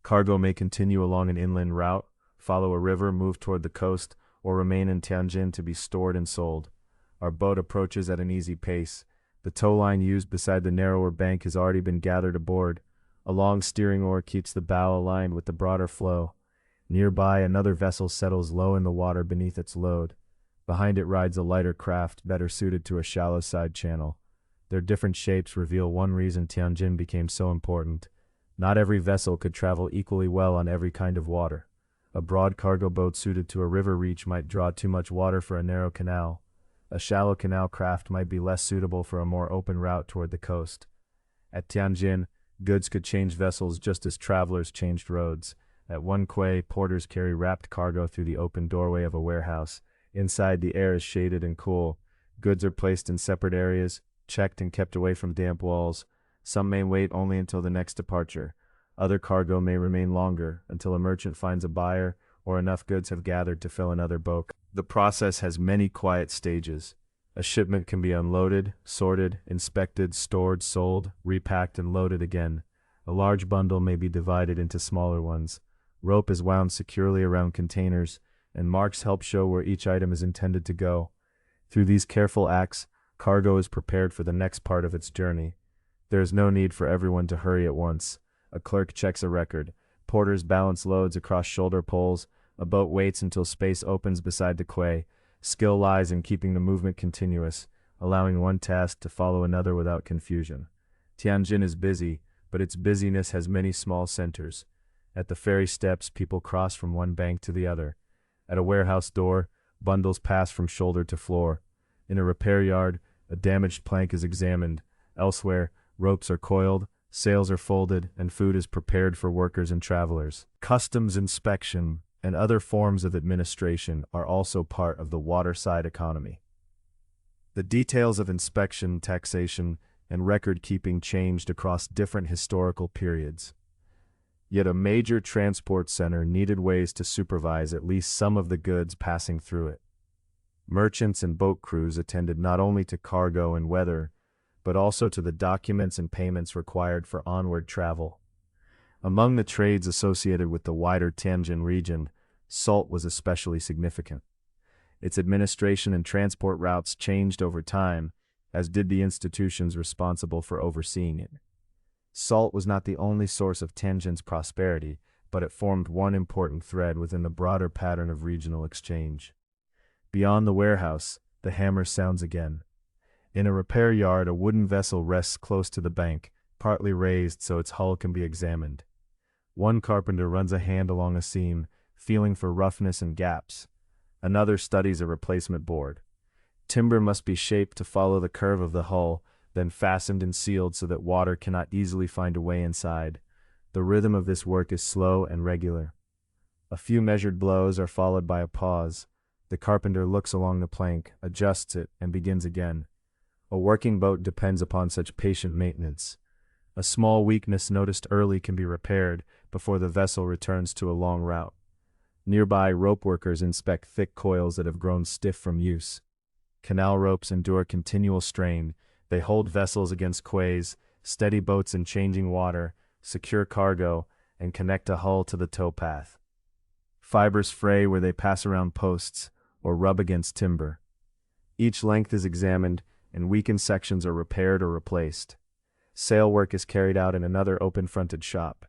Cargo may continue along an inland route, follow a river, move toward the coast, or remain in Tianjin to be stored and sold. Our boat approaches at an easy pace. The tow line used beside the narrower bank has already been gathered aboard. A long steering oar keeps the bow aligned with the broader flow. Nearby, another vessel settles low in the water beneath its load. Behind it rides a lighter craft, better suited to a shallow side channel. Their different shapes reveal one reason Tianjin became so important. Not every vessel could travel equally well on every kind of water. A broad cargo boat suited to a river reach might draw too much water for a narrow canal. A shallow canal craft might be less suitable for a more open route toward the coast. At Tianjin, goods could change vessels just as travelers changed roads. At one quay, porters carry wrapped cargo through the open doorway of a warehouse. Inside, the air is shaded and cool. Goods are placed in separate areas, checked and kept away from damp walls. Some may wait only until the next departure. Other cargo may remain longer, until a merchant finds a buyer or enough goods have gathered to fill another boat. The process has many quiet stages. A shipment can be unloaded, sorted, inspected, stored, sold, repacked, and loaded again. A large bundle may be divided into smaller ones. Rope is wound securely around containers, and marks help show where each item is intended to go. Through these careful acts, cargo is prepared for the next part of its journey. There is no need for everyone to hurry at once. A clerk checks a record. Porters balance loads across shoulder poles. A boat waits until space opens beside the quay. Skill lies in keeping the movement continuous, allowing one task to follow another without confusion. Tianjin is busy, but its busyness has many small centers. At the ferry steps, people cross from one bank to the other. At a warehouse door, bundles pass from shoulder to floor. In a repair yard, a damaged plank is examined. Elsewhere, ropes are coiled, sails are folded, and food is prepared for workers and travelers. Customs inspection and other forms of administration are also part of the waterside economy. The details of inspection, taxation, and record-keeping changed across different historical periods. Yet a major transport center needed ways to supervise at least some of the goods passing through it. Merchants and boat crews attended not only to cargo and weather, but also to the documents and payments required for onward travel. Among the trades associated with the wider Tianjin region, salt was especially significant. Its administration and transport routes changed over time, as did the institutions responsible for overseeing it. Salt was not the only source of Tianjin's prosperity, but it formed one important thread within the broader pattern of regional exchange. Beyond the warehouse, the hammer sounds again. In a repair yard, a wooden vessel rests close to the bank, partly raised so its hull can be examined. One carpenter runs a hand along a seam, feeling for roughness and gaps. Another studies a replacement board. Timber must be shaped to follow the curve of the hull, then fastened and sealed so that water cannot easily find a way inside. The rhythm of this work is slow and regular. A few measured blows are followed by a pause. The carpenter looks along the plank, adjusts it, and begins again. A working boat depends upon such patient maintenance. A small weakness noticed early can be repaired before the vessel returns to a long route. Nearby, rope workers inspect thick coils that have grown stiff from use. Canal ropes endure continual strain. They hold vessels against quays, steady boats in changing water, secure cargo, and connect a hull to the towpath. Fibers fray where they pass around posts or rub against timber. Each length is examined, and weakened sections are repaired or replaced. Sail work is carried out in another open-fronted shop.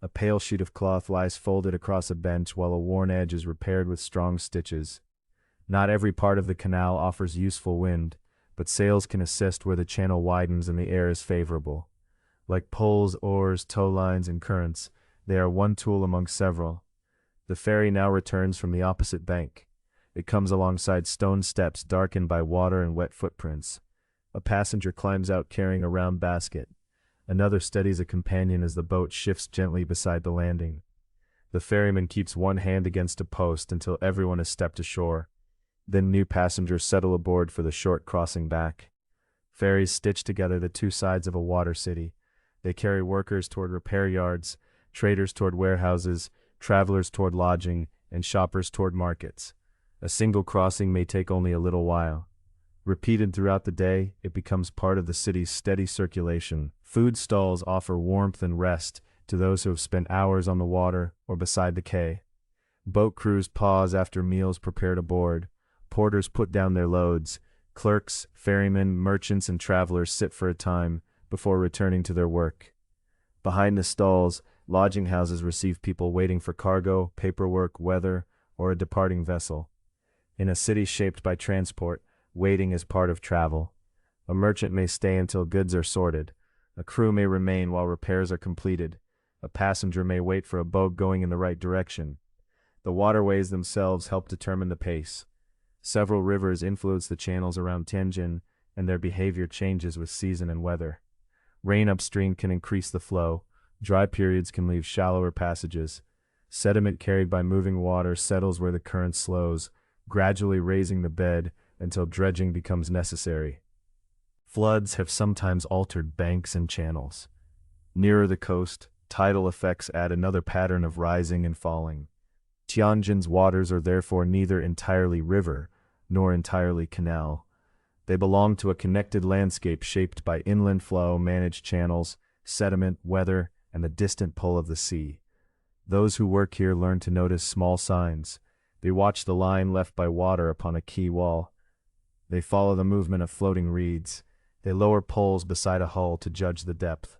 A pale sheet of cloth lies folded across a bench while a worn edge is repaired with strong stitches. Not every part of the canal offers useful wind, but sails can assist where the channel widens and the air is favorable. Like poles, oars, tow lines, and currents, they are one tool among several. The ferry now returns from the opposite bank. It comes alongside stone steps darkened by water and wet footprints. A passenger climbs out carrying a round basket. Another steadies a companion as the boat shifts gently beside the landing. The ferryman keeps one hand against a post until everyone has stepped ashore. Then new passengers settle aboard for the short crossing back. Ferries stitch together the two sides of a water city. They carry workers toward repair yards, traders toward warehouses, travelers toward lodging, and shoppers toward markets. A single crossing may take only a little while. Repeated throughout the day, it becomes part of the city's steady circulation. Food stalls offer warmth and rest to those who have spent hours on the water or beside the quay. Boat crews pause after meals prepared aboard. Porters put down their loads. Clerks, ferrymen, merchants, and travelers sit for a time before returning to their work. Behind the stalls, lodging houses receive people waiting for cargo, paperwork, weather, or a departing vessel. In a city shaped by transport, waiting is part of travel. A merchant may stay until goods are sorted. A crew may remain while repairs are completed. A passenger may wait for a boat going in the right direction. The waterways themselves help determine the pace. Several rivers influence the channels around Tianjin, and their behavior changes with season and weather. Rain upstream can increase the flow. Dry periods can leave shallower passages. Sediment carried by moving water settles where the current slows, gradually raising the bed until dredging becomes necessary. Floods have sometimes altered banks and channels. Nearer the coast, tidal effects add another pattern of rising and falling. Tianjin's waters are therefore neither entirely river nor entirely canal. They belong to a connected landscape shaped by inland flow, managed channels, sediment, weather, and the distant pull of the sea. Those who work here learn to notice small signs. They watch the line left by water upon a quay wall. They follow the movement of floating reeds. They lower poles beside a hull to judge the depth.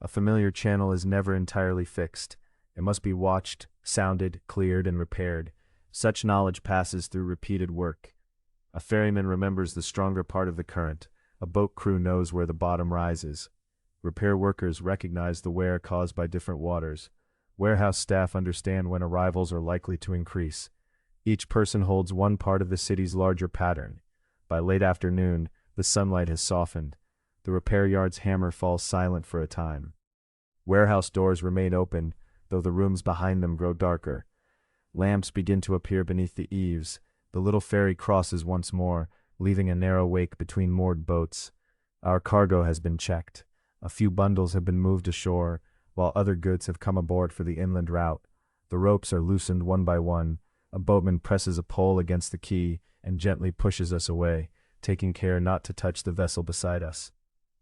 A familiar channel is never entirely fixed. It must be watched, sounded, cleared, and repaired. Such knowledge passes through repeated work. A ferryman remembers the stronger part of the current. A boat crew knows where the bottom rises. Repair workers recognize the wear caused by different waters. Warehouse staff understand when arrivals are likely to increase. Each person holds one part of the city's larger pattern. By late afternoon, the sunlight has softened. The repair yard's hammer falls silent for a time. Warehouse doors remain open, though the rooms behind them grow darker. Lamps begin to appear beneath the eaves. The little ferry crosses once more, leaving a narrow wake between moored boats. Our cargo has been checked. A few bundles have been moved ashore, while other goods have come aboard for the inland route. The ropes are loosened one by one. A boatman presses a pole against the quay and gently pushes us away, taking care not to touch the vessel beside us.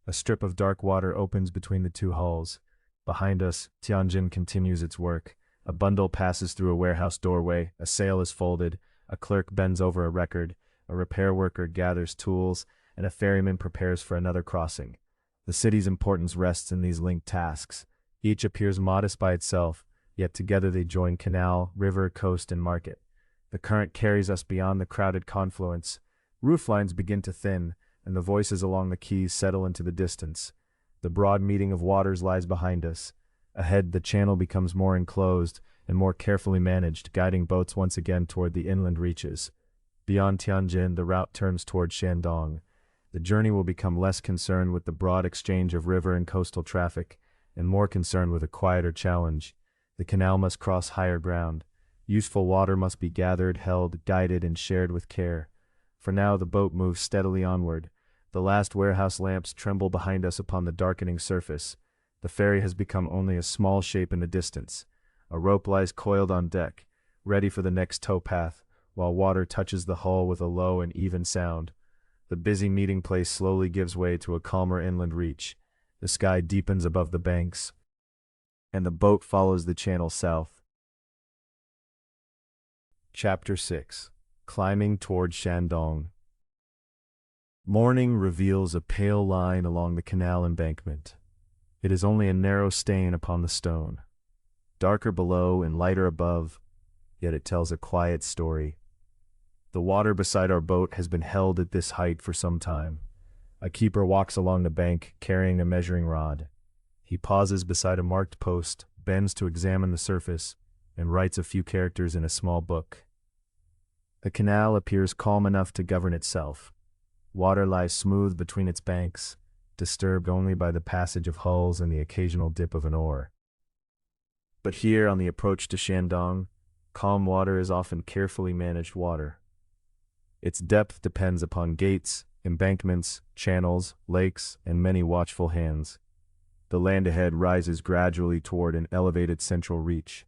A strip of dark water opens between the two hulls. Behind us, Tianjin continues its work. A bundle passes through a warehouse doorway, a sail is folded, a clerk bends over a record, a repair worker gathers tools, and a ferryman prepares for another crossing. The city's importance rests in these linked tasks. Each appears modest by itself, yet together they join canal, river, coast, and market. The current carries us beyond the crowded confluence. Rooflines begin to thin, and the voices along the quays settle into the distance. The broad meeting of waters lies behind us. Ahead, the channel becomes more enclosed and more carefully managed, guiding boats once again toward the inland reaches. Beyond Tianjin, the route turns toward Shandong. The journey will become less concerned with the broad exchange of river and coastal traffic, and more concerned with a quieter challenge. The canal must cross higher ground. Useful water must be gathered, held, guided, and shared with care. For now, the boat moves steadily onward. The last warehouse lamps tremble behind us upon the darkening surface. The ferry has become only a small shape in the distance. A rope lies coiled on deck. ready for the next towpath, while water touches the hull with a low and even sound. The busy meeting place slowly gives way to a calmer inland reach. The sky deepens above the banks, and the boat follows the channel south. Chapter 6. Climbing toward Shandong. Morning reveals a pale line along the canal embankment. It is only a narrow stain upon the stone. Darker below and lighter above, yet it tells a quiet story. The water beside our boat has been held at this height for some time. A keeper walks along the bank carrying a measuring rod. He pauses beside a marked post, bends to examine the surface, and writes a few characters in a small book. The canal appears calm enough to govern itself. Water lies smooth between its banks, disturbed only by the passage of hulls and the occasional dip of an oar. But here, on the approach to Shandong, calm water is often carefully managed water. Its depth depends upon gates, embankments, channels, lakes, and many watchful hands. The land ahead rises gradually toward an elevated central reach.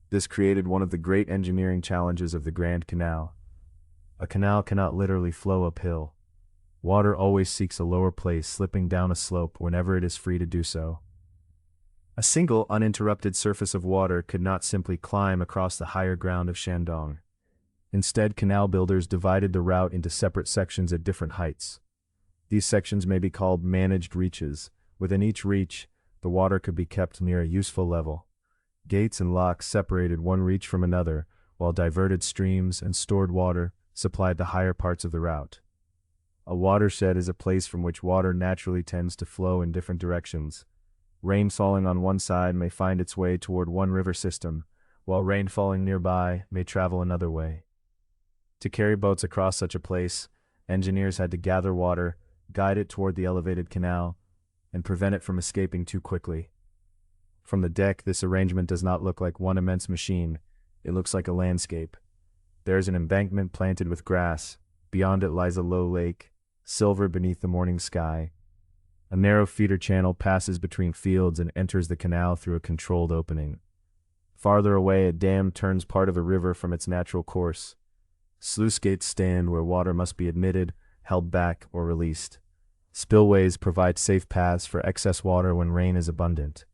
This created one of the great engineering challenges of the Grand Canal. A canal cannot literally flow uphill. Water always seeks a lower place, slipping down a slope whenever it is free to do so. A single uninterrupted surface of water could not simply climb across the higher ground of Shandong. Instead, canal builders divided the route into separate sections at different heights. These sections may be called managed reaches. Within each reach, the water could be kept near a useful level. Gates and locks separated one reach from another, while diverted streams and stored water supplied the higher parts of the route. A watershed is a place from which water naturally tends to flow in different directions. Rain falling on one side may find its way toward one river system, while rain falling nearby may travel another way. To carry boats across such a place, engineers had to gather water, guide it toward the elevated canal, and prevent it from escaping too quickly. From the deck, this arrangement does not look like one immense machine. It looks like a landscape. There is an embankment planted with grass. Beyond it lies a low lake, silver beneath the morning sky. A narrow feeder channel passes between fields and enters the canal through a controlled opening. Farther away, a dam turns part of a river from its natural course. Sluice gates stand where water must be admitted, held back, or released. Spillways provide safe paths for excess water when rain is abundant.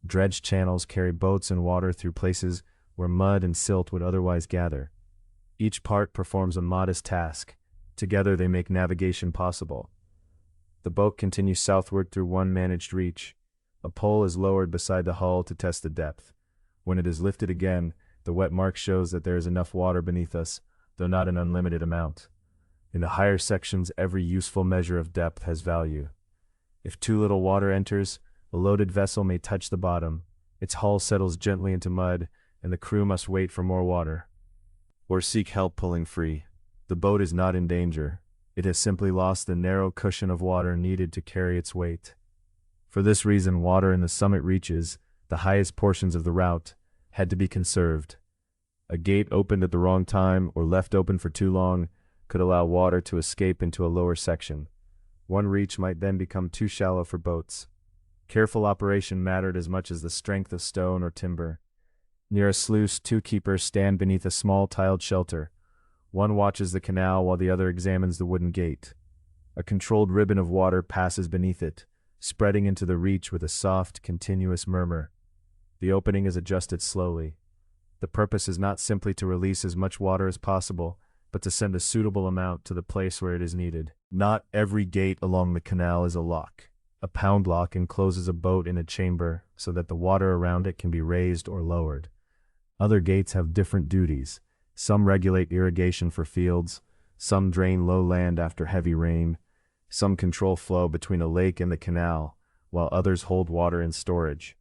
Dredged channels carry boats and water through places where mud and silt would otherwise gather. Each part performs a modest task. Together they make navigation possible. The boat continues southward through one managed reach. A pole is lowered beside the hull to test the depth. When it is lifted again, the wet mark shows that there is enough water beneath us, though not an unlimited amount. In the higher sections, every useful measure of depth has value. If too little water enters, a loaded vessel may touch the bottom. Its hull settles gently into mud, and the crew must wait for more water, or seek help pulling free. The boat is not in danger. It has simply lost the narrow cushion of water needed to carry its weight. For this reason, water in the summit reaches, the highest portions of the route, had to be conserved. A gate opened at the wrong time or left open for too long could allow water to escape into a lower section. One reach might then become too shallow for boats. Careful operation mattered as much as the strength of stone or timber. Near a sluice, two keepers stand beneath a small tiled shelter. One watches the canal while the other examines the wooden gate. A controlled ribbon of water passes beneath it, spreading into the reach with a soft, continuous murmur. The opening is adjusted slowly. The purpose is not simply to release as much water as possible, but to send a suitable amount to the place where it is needed. Not every gate along the canal is a lock. A pound lock encloses a boat in a chamber so that the water around it can be raised or lowered. Other gates have different duties. Some regulate irrigation for fields, some drain low land after heavy rain, some control flow between a lake and the canal, while others hold water in storage.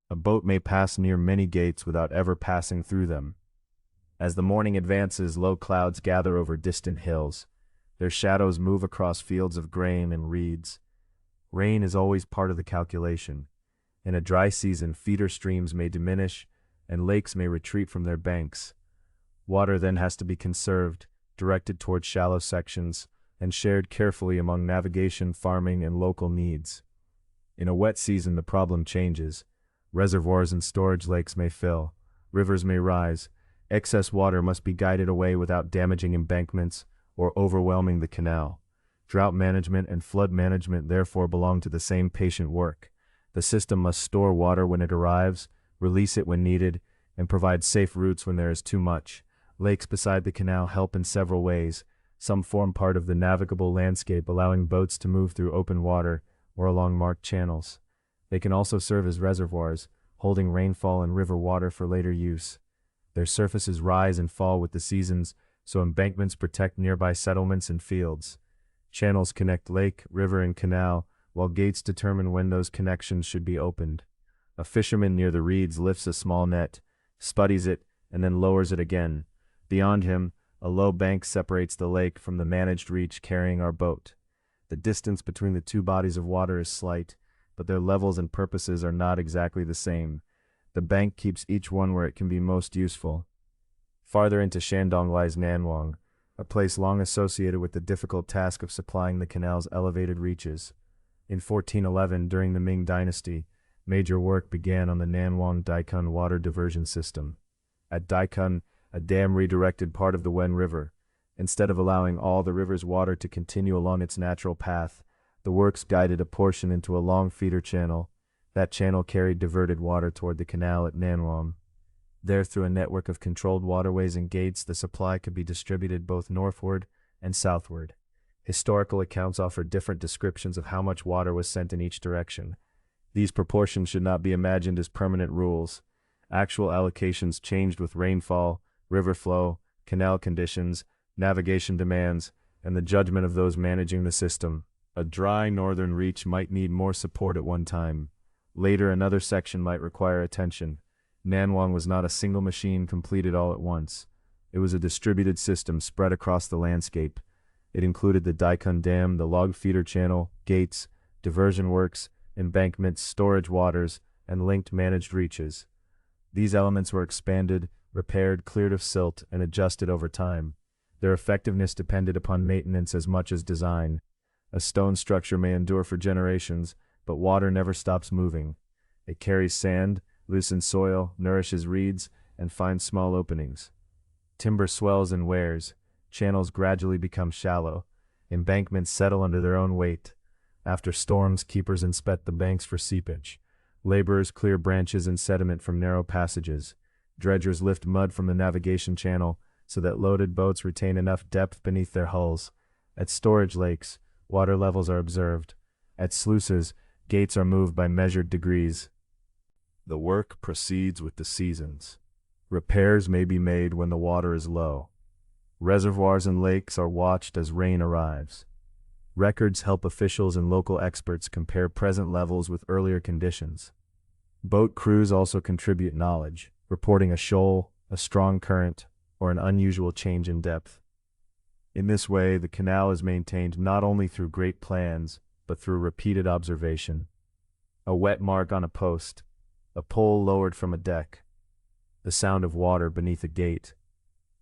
A boat may pass near many gates without ever passing through them. As the morning advances, low clouds gather over distant hills. Their shadows move across fields of grain and reeds. Rain is always part of the calculation. In a dry season, feeder streams may diminish, and lakes may retreat from their banks. Water then has to be conserved, directed toward shallow sections, and shared carefully among navigation, farming, and local needs. In a wet season, the problem changes. Reservoirs and storage lakes may fill, rivers may rise, Excess water must be guided away without damaging embankments or overwhelming the canal. Drought management and flood management therefore belong to the same patient work. The system must store water when it arrives, release it when needed, and provide safe routes when there is too much. Lakes beside the canal help in several ways. Some form part of the navigable landscape, allowing boats to move through open water or along marked channels. They can also serve as reservoirs, holding rainfall and river water for later use. Their surfaces rise and fall with the seasons, so embankments protect nearby settlements and fields. Channels connect lake, river, and canal, while gates determine when those connections should be opened. A fisherman near the reeds lifts a small net, spuddies it, and then lowers it again. Beyond him, a low bank separates the lake from the managed reach carrying our boat. The distance between the two bodies of water is slight, but their levels and purposes are not exactly the same. The bank keeps each one where it can be most useful. Farther into Shandong lies Nanwang, a place long associated with the difficult task of supplying the canal's elevated reaches. In 1411, during the Ming Dynasty, major work began on the Nanwang Daikun water diversion system. At Daikun, a dam redirected part of the Wen River. Instead of allowing all the river's water to continue along its natural path, the works guided a portion into a long feeder channel. That channel carried diverted water toward the canal at Nanwang. There, through a network of controlled waterways and gates, the supply could be distributed both northward and southward. Historical accounts offer different descriptions of how much water was sent in each direction. These proportions should not be imagined as permanent rules. Actual allocations changed with rainfall, river flow, canal conditions, navigation demands, and the judgment of those managing the system. A dry northern reach might need more support at one time. Later, another section might require attention. Nanwang was not a single machine completed all at once. It was a distributed system spread across the landscape. It included the Daikun Dam, the log feeder channel, gates, diversion works, embankments, storage waters, and linked managed reaches. These elements were expanded, repaired, cleared of silt, and adjusted over time. Their effectiveness depended upon maintenance as much as design. A stone structure may endure for generations, but water never stops moving. It carries sand, loosens soil, nourishes reeds, and finds small openings. Timber swells and wears. Channels gradually become shallow. Embankments settle under their own weight. After storms, keepers inspect the banks for seepage. Laborers clear branches and sediment from narrow passages. Dredgers lift mud from the navigation channel so that loaded boats retain enough depth beneath their hulls. At storage lakes, water levels are observed. At sluices, gates are moved by measured degrees. The work proceeds with the seasons. Repairs may be made when the water is low. Reservoirs and lakes are watched as rain arrives. Records help officials and local experts compare present levels with earlier conditions. Boat crews also contribute knowledge, reporting a shoal, a strong current, or an unusual change in depth. In this way, the canal is maintained not only through great plans, but through repeated observation. A wet mark on a post, a pole lowered from a deck, the sound of water beneath a gate,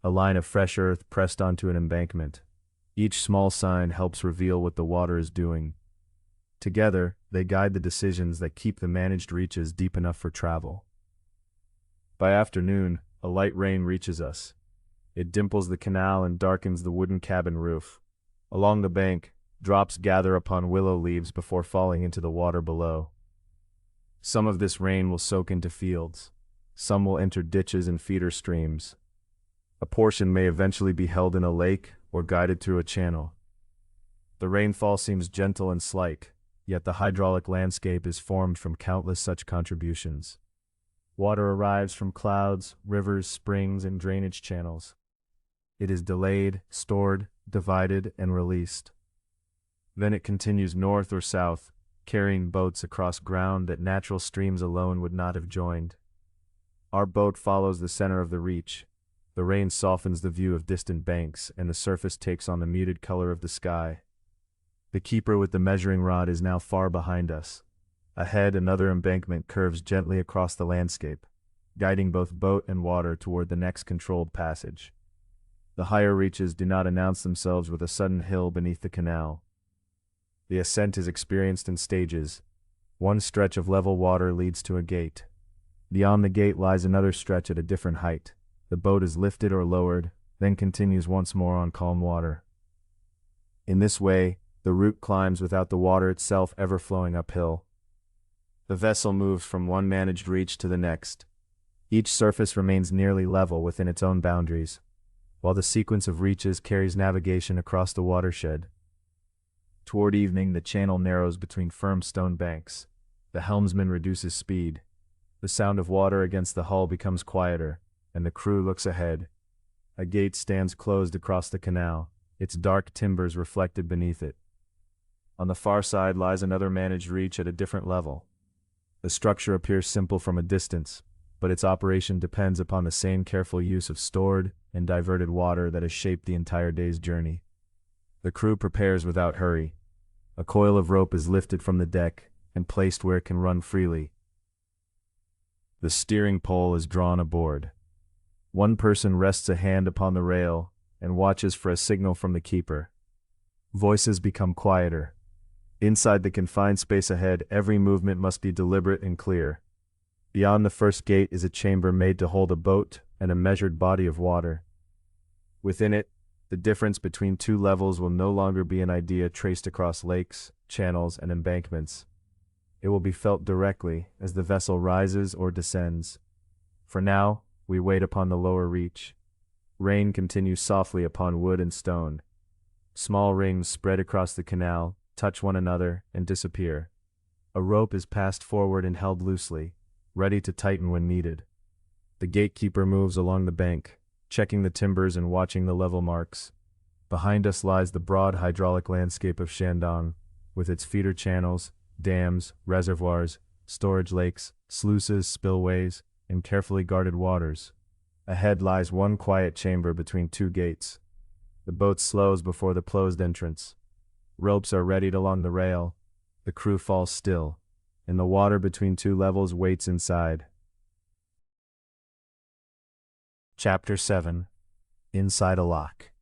a line of fresh earth pressed onto an embankment. Each small sign helps reveal what the water is doing. Together, they guide the decisions that keep the managed reaches deep enough for travel. By afternoon, a light rain reaches us. It dimples the canal and darkens the wooden cabin roof. Along the bank, drops gather upon willow leaves before falling into the water below. Some of this rain will soak into fields. Some will enter ditches and feeder streams. A portion may eventually be held in a lake or guided through a channel. The rainfall seems gentle and slight, yet the hydraulic landscape is formed from countless such contributions. Water arrives from clouds, rivers, springs, and drainage channels. It is delayed, stored, divided, and released. Then it continues north or south, carrying boats across ground that natural streams alone would not have joined. Our boat follows the center of the reach. The rain softens the view of distant banks, and the surface takes on the muted color of the sky. The keeper with the measuring rod is now far behind us. Ahead, another embankment curves gently across the landscape, guiding both boat and water toward the next controlled passage. The higher reaches do not announce themselves with a sudden hill beneath the canal. The ascent is experienced in stages. One stretch of level water leads to a gate. Beyond the gate lies another stretch at a different height. The boat is lifted or lowered, then continues once more on calm water. In this way, the route climbs without the water itself ever flowing uphill. The vessel moves from one managed reach to the next. Each surface remains nearly level within its own boundaries, while the sequence of reaches carries navigation across the watershed. Toward evening, the channel narrows between firm stone banks. The helmsman reduces speed. The sound of water against the hull becomes quieter, and the crew looks ahead. A gate stands closed across the canal, its dark timbers reflected beneath it. On the far side lies another managed reach at a different level. The structure appears simple from a distance, but its operation depends upon the same careful use of stored and diverted water that has shaped the entire day's journey. The crew prepares without hurry. A coil of rope is lifted from the deck and placed where it can run freely. The steering pole is drawn aboard. One person rests a hand upon the rail and watches for a signal from the keeper. Voices become quieter. Inside the confined space ahead, every movement must be deliberate and clear. Beyond the first gate is a chamber made to hold a boat and a measured body of water. Within it, the difference between two levels will no longer be an idea traced across lakes, channels, and embankments. It will be felt directly as the vessel rises or descends. For now, we wait upon the lower reach. Rain continues softly upon wood and stone. Small rings spread across the canal, touch one another, and disappear. A rope is passed forward and held loosely, ready to tighten when needed. The gatekeeper moves along the bank, checking the timbers and watching the level marks. Behind us lies the broad hydraulic landscape of Shandong, with its feeder channels, dams, reservoirs, storage lakes, sluices, spillways, and carefully guarded waters. Ahead lies one quiet chamber between two gates. The boat slows before the closed entrance. Ropes are readied along the rail. The crew falls still, and the water between two levels waits inside. Chapter 7. Inside a Lock.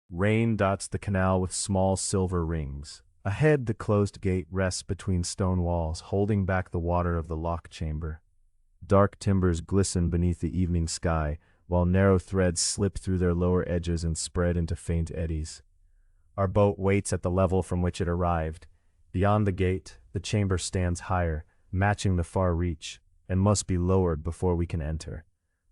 Rain dots the canal with small silver rings. Ahead, the closed gate rests between stone walls, holding back the water of the lock chamber. Dark timbers glisten beneath the evening sky, while narrow threads slip through their lower edges and spread into faint eddies. Our boat waits at the level from which it arrived. Beyond the gate, the chamber stands higher, matching the far reach, and must be lowered before we can enter.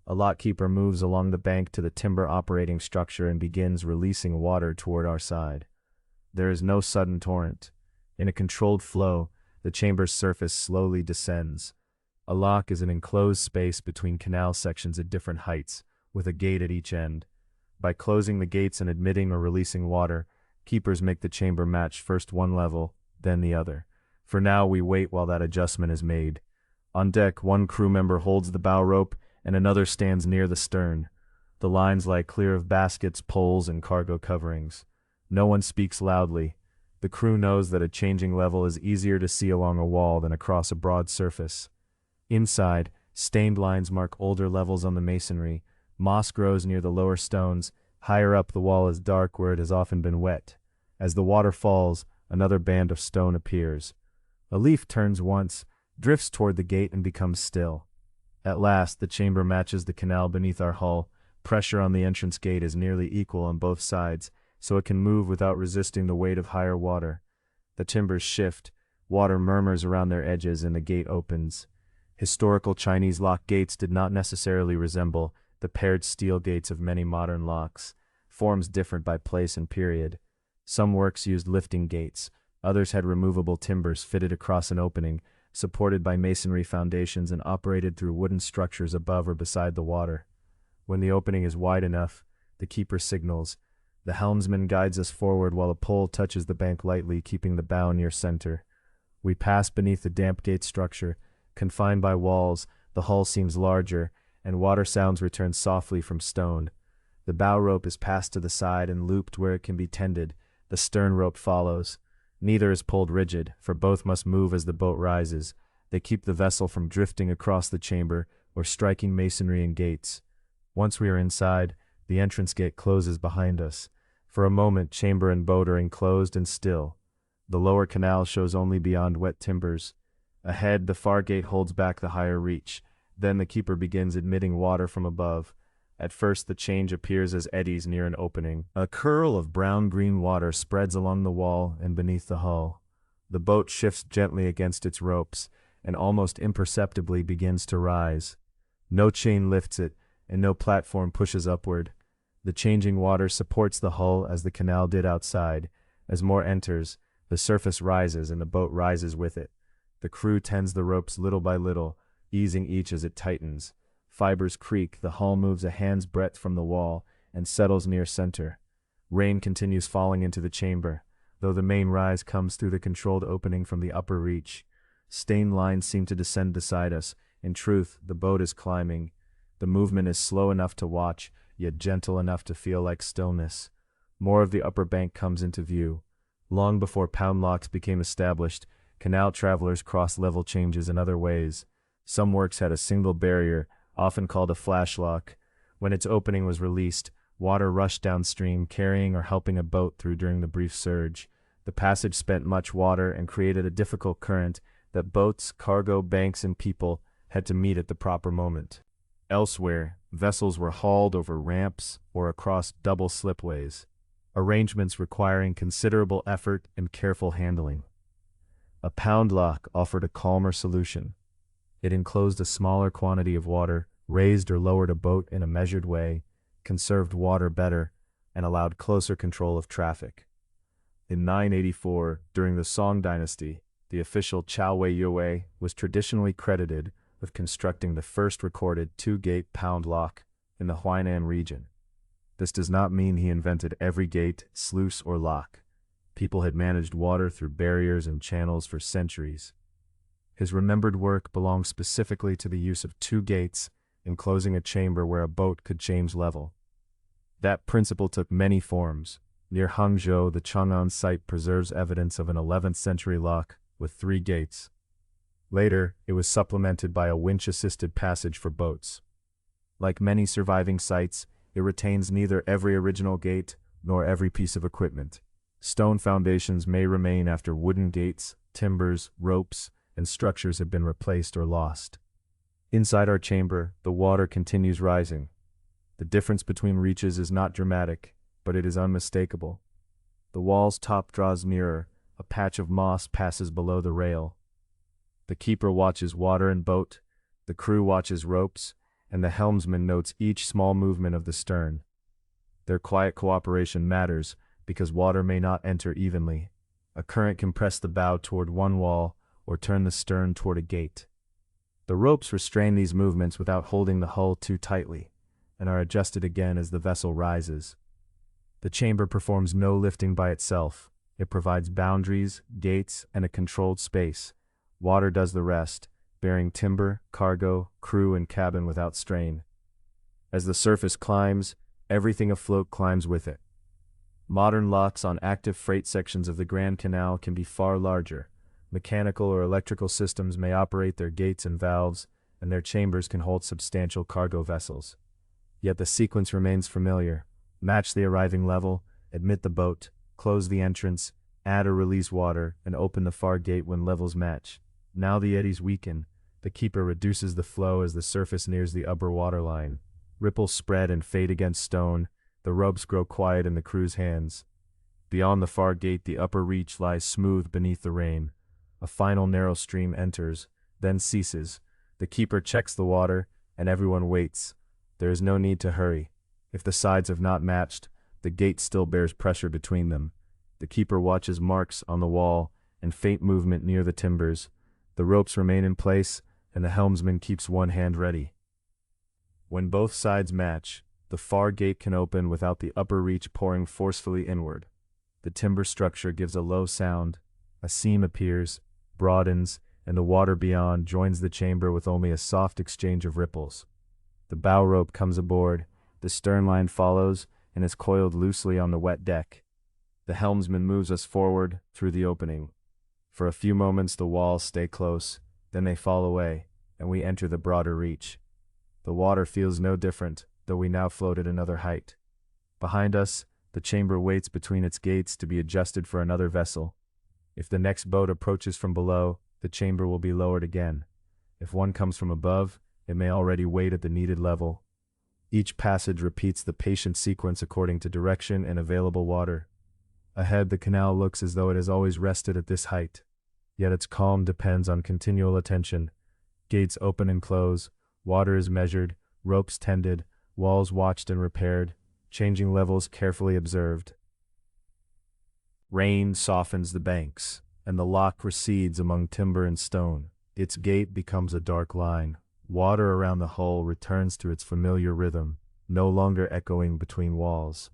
A lockkeeper moves along the bank to the timber operating structure and begins releasing water toward our side. There is no sudden torrent. In a controlled flow, the chamber's surface slowly descends. A lock is an enclosed space between canal sections at different heights, with a gate at each end. By closing the gates and admitting or releasing water, keepers make the chamber match first one level, then the other. For now, we wait while that adjustment is made. On deck, one crew member holds the bow rope, and another stands near the stern. The lines lie clear of baskets, poles, and cargo coverings. No one speaks loudly. The crew knows that a changing level is easier to see along a wall than across a broad surface. Inside, stained lines mark older levels on the masonry. Moss grows near the lower stones. Higher up, the wall is dark where it has often been wet. As the water falls, another band of stone appears. A leaf turns once, drifts toward the gate, and becomes still. At last, the chamber matches the canal beneath our hull. Pressure on the entrance gate is nearly equal on both sides, so it can move without resisting the weight of higher water. The timbers shift, water murmurs around their edges, and the gate opens. Historical Chinese lock gates did not necessarily resemble the paired steel gates of many modern locks. Forms differed by place and period. Some works used lifting gates, others had removable timbers fitted across an opening, supported by masonry foundations and operated through wooden structures above or beside the water. When the opening is wide enough, the keeper signals. The helmsman guides us forward while a pole touches the bank lightly, keeping the bow near center. We pass beneath the damp gate structure. Confined by walls, the hull seems larger, and water sounds return softly from stone. The bow rope is passed to the side and looped where it can be tended. The stern rope follows. Neither is pulled rigid, for both must move as the boat rises. They keep the vessel from drifting across the chamber or striking masonry and gates. Once we are inside, the entrance gate closes behind us. For a moment, chamber and boat are enclosed and still. The lower canal shows only beyond wet timbers. Ahead, the far gate holds back the higher reach. Then the keeper begins admitting water from above. At first the change appears as eddies near an opening. A curl of brown-green water spreads along the wall and beneath the hull. The boat shifts gently against its ropes, and almost imperceptibly begins to rise. No chain lifts it, and no platform pushes upward. The changing water supports the hull as the canal did outside. As more enters, the surface rises and the boat rises with it. The crew tends the ropes little by little, easing each as it tightens. Fibers creak, the hull moves a hand's breadth from the wall and settles near center. Rain continues falling into the chamber, though the main rise comes through the controlled opening from the upper reach. Stained lines seem to descend beside us. In truth, the boat is climbing. The movement is slow enough to watch, yet gentle enough to feel like stillness. More of the upper bank comes into view. Long before pound locks became established, canal travelers crossed level changes in other ways. Some works had a single barrier, often called a flash lock. When its opening was released, water rushed downstream, carrying or helping a boat through during the brief surge. The passage spent much water and created a difficult current that boats, cargo, banks, and people had to meet at the proper moment. Elsewhere, vessels were hauled over ramps or across double slipways, arrangements requiring considerable effort and careful handling. A pound lock offered a calmer solution. It enclosed a smaller quantity of water, raised or lowered a boat in a measured way, conserved water better, and allowed closer control of traffic. In 984, during the Song dynasty, the official Chow Wei Yue was traditionally credited with constructing the first recorded two-gate pound lock in the Huainan region. This does not mean he invented every gate, sluice, or lock. People had managed water through barriers and channels for centuries. His remembered work belongs specifically to the use of two gates enclosing a chamber where a boat could change level. That principle took many forms. Near Hangzhou, the Chang'an site preserves evidence of an 11th century lock with 3 gates. Later, it was supplemented by a winch-assisted passage for boats. Like many surviving sites, it retains neither every original gate nor every piece of equipment. Stone foundations may remain after wooden gates, timbers, ropes, and structures have been replaced or lost. Inside our chamber, the water continues rising. The difference between reaches is not dramatic, but it is unmistakable. The wall's top draws nearer, a patch of moss passes below the rail. The keeper watches water and boat, the crew watches ropes, and the helmsman notes each small movement of the stern. Their quiet cooperation matters because water may not enter evenly. A current can press the bow toward one wall or turn the stern toward a gate. The ropes restrain these movements without holding the hull too tightly, and are adjusted again as the vessel rises. The chamber performs no lifting by itself. It provides boundaries, gates, and a controlled space. Water does the rest, bearing timber, cargo, crew, and cabin without strain. As the surface climbs, everything afloat climbs with it. Modern locks on active freight sections of the Grand Canal can be far larger. Mechanical or electrical systems may operate their gates and valves, and their chambers can hold substantial cargo vessels. Yet the sequence remains familiar. Match the arriving level, admit the boat, close the entrance, add or release water, and open the far gate when levels match. Now the eddies weaken. The keeper reduces the flow as the surface nears the upper water line. Ripples spread and fade against stone. The ropes grow quiet in the crew's hands. Beyond the far gate, the upper reach lies smooth beneath the rain. A final narrow stream enters, then ceases. The keeper checks the water, and everyone waits. There is no need to hurry. If the sides have not matched, the gate still bears pressure between them. The keeper watches marks on the wall and faint movement near the timbers. The ropes remain in place, and the helmsman keeps one hand ready. When both sides match, the far gate can open without the upper reach pouring forcefully inward. The timber structure gives a low sound. A seam appears, broadens, and the water beyond joins the chamber with only a soft exchange of ripples. The bow rope comes aboard, the stern line follows, and is coiled loosely on the wet deck. The helmsman moves us forward through the opening. For a few moments the walls stay close, then they fall away, and we enter the broader reach. The water feels no different, though we now float at another height. Behind us, the chamber waits between its gates to be adjusted for another vessel. If the next boat approaches from below, the chamber will be lowered again. If one comes from above, it may already wait at the needed level. Each passage repeats the patient sequence according to direction and available water. Ahead, the canal looks as though it has always rested at this height, yet its calm depends on continual attention. Gates open and close, water is measured, ropes tended, walls watched and repaired, changing levels carefully observed. Rain softens the banks, and the lock recedes among timber and stone. Its gate becomes a dark line. Water around the hull returns to its familiar rhythm, no longer echoing between walls.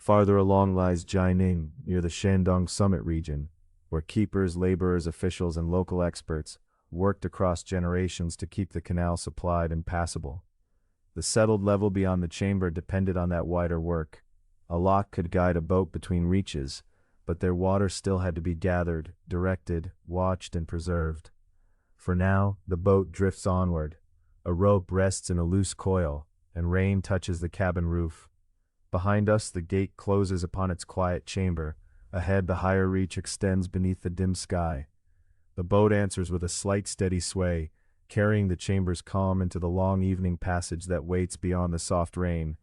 Farther along lies Jining, near the Shandong summit region, where keepers, laborers, officials, and local experts worked across generations to keep the canal supplied and passable. The settled level beyond the chamber depended on that wider work. A lock could guide a boat between reaches, but their water still had to be gathered, directed, watched, and preserved. For now, the boat drifts onward. A rope rests in a loose coil, and rain touches the cabin roof. Behind us, the gate closes upon its quiet chamber. Ahead, the higher reach extends beneath the dim sky. The boat answers with a slight steady sway, carrying the chamber's calm into the long evening passage that waits beyond the soft rain.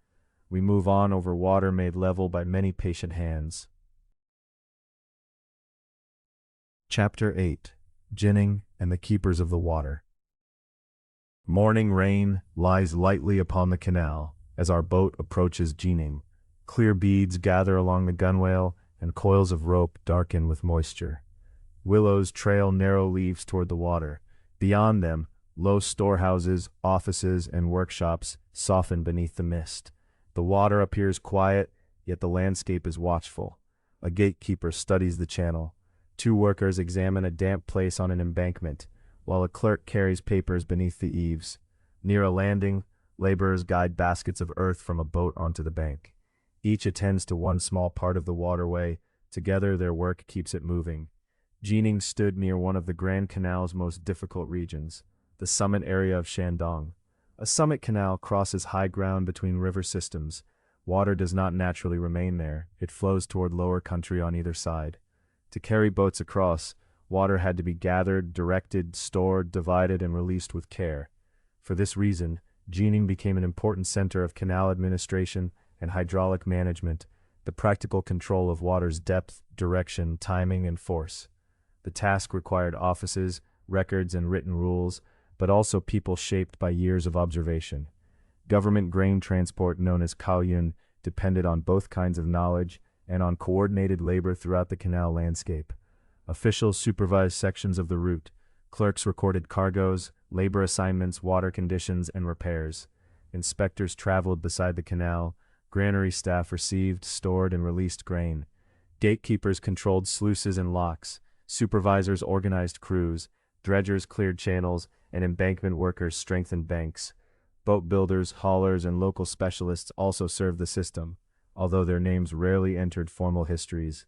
We move on over water made level by many patient hands. Chapter 8. Jining and the Keepers of the Water. Morning rain lies lightly upon the canal as our boat approaches Jining. Clear beads gather along the gunwale, and coils of rope darken with moisture. Willows trail narrow leaves toward the water. Beyond them, low storehouses, offices, and workshops soften beneath the mist. The water appears quiet, yet the landscape is watchful. A gatekeeper studies the channel. Two workers examine a damp place on an embankment, while a clerk carries papers beneath the eaves. Near a landing, laborers guide baskets of earth from a boat onto the bank. Each attends to one small part of the waterway. Together, their work keeps it moving. Jining stood near one of the Grand Canal's most difficult regions, the summit area of Shandong. A summit canal crosses high ground between river systems. Water does not naturally remain there. It flows toward lower country on either side. To carry boats across, water had to be gathered, directed, stored, divided, and released with care. For this reason, Jining became an important center of canal administration and hydraulic management, the practical control of water's depth, direction, timing, and force. The task required offices, records, and written rules, but also people shaped by years of observation. Government grain transport known as kaoyun depended on both kinds of knowledge and on coordinated labor throughout the canal landscape. Officials supervised sections of the route. Clerks recorded cargoes, labor assignments, water conditions, and repairs. Inspectors traveled beside the canal. Granary staff received, stored, and released grain. Gatekeepers controlled sluices and locks. Supervisors organized crews. Dredgers cleared channels, and embankment workers strengthened banks. Boat builders, haulers, and local specialists also served the system, although their names rarely entered formal histories.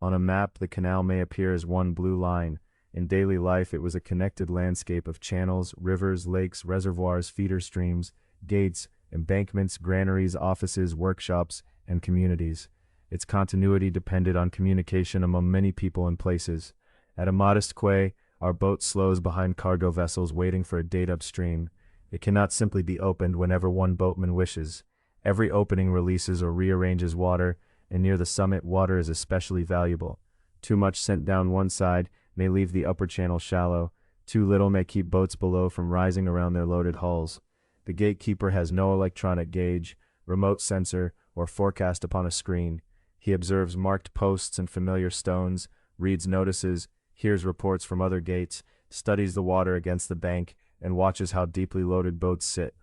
On a map, the canal may appear as one blue line. In daily life, it was a connected landscape of channels, rivers, lakes, reservoirs, feeder streams, gates, embankments, granaries, offices, workshops, and communities. Its continuity depended on communication among many people and places. At a modest quay, our boat slows behind cargo vessels waiting for a date upstream. It cannot simply be opened whenever one boatman wishes. Every opening releases or rearranges water, and near the summit, water is especially valuable. Too much sent down one side may leave the upper channel shallow. Too little may keep boats below from rising around their loaded hulls. The gatekeeper has no electronic gauge, remote sensor, or forecast upon a screen. He observes marked posts and familiar stones, reads notices, hears reports from other gates, studies the water against the bank, and watches how deeply loaded boats sit.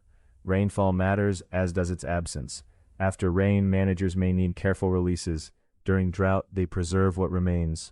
Rainfall matters, as does its absence. After rain, managers may need careful releases. During drought, they preserve what remains.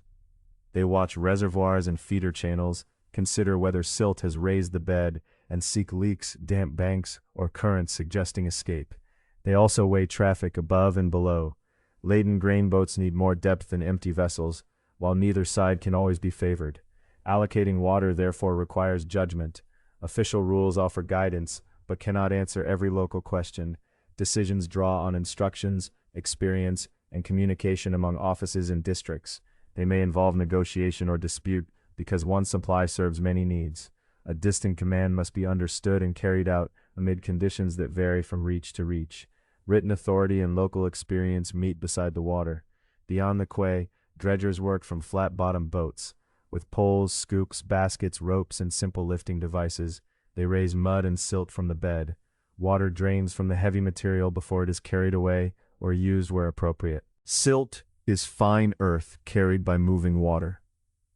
They watch reservoirs and feeder channels, consider whether silt has raised the bed, and seek leaks, damp banks, or currents suggesting escape. They also weigh traffic above and below. Laden grain boats need more depth than empty vessels, while neither side can always be favored. Allocating water therefore requires judgment. Official rules offer guidance, but cannot answer every local question. Decisions draw on instructions, experience, and communication among offices and districts. They may involve negotiation or dispute because one supply serves many needs. A distant command must be understood and carried out amid conditions that vary from reach to reach. Written authority and local experience meet beside the water. Beyond the quay, dredgers work from flat-bottomed boats. With poles, scoops, baskets, ropes, and simple lifting devices, they raise mud and silt from the bed. Water drains from the heavy material before it is carried away or used where appropriate. Silt is fine earth carried by moving water.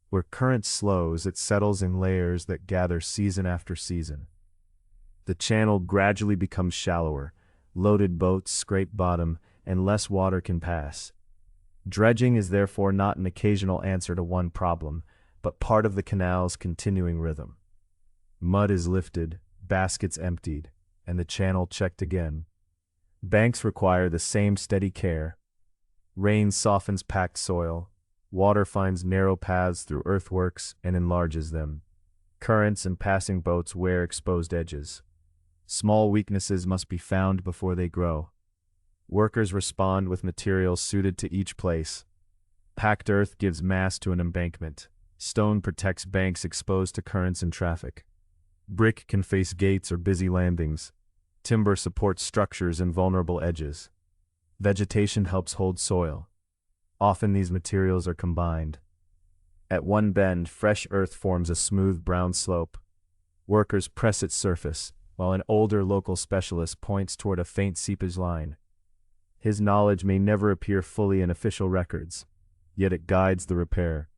Where current slows, it settles in layers that gather season after season. The channel gradually becomes shallower. Loaded boats scrape bottom, and less water can pass. Dredging is therefore not an occasional answer to one problem, but part of the canal's continuing rhythm. Mud is lifted, baskets emptied, and the channel checked again. Banks require the same steady care. Rain softens packed soil. Water finds narrow paths through earthworks and enlarges them. Currents and passing boats wear exposed edges. Small weaknesses must be found before they grow. Workers respond with materials suited to each place. Packed earth gives mass to an embankment. Stone protects banks exposed to currents and traffic. Brick can face gates or busy landings. Timber supports structures and vulnerable edges. Vegetation helps hold soil. Often these materials are combined. At one bend, fresh earth forms a smooth brown slope. Workers press its surface, while an older local specialist points toward a faint seepage line. His knowledge may never appear fully in official records, yet it guides the repair.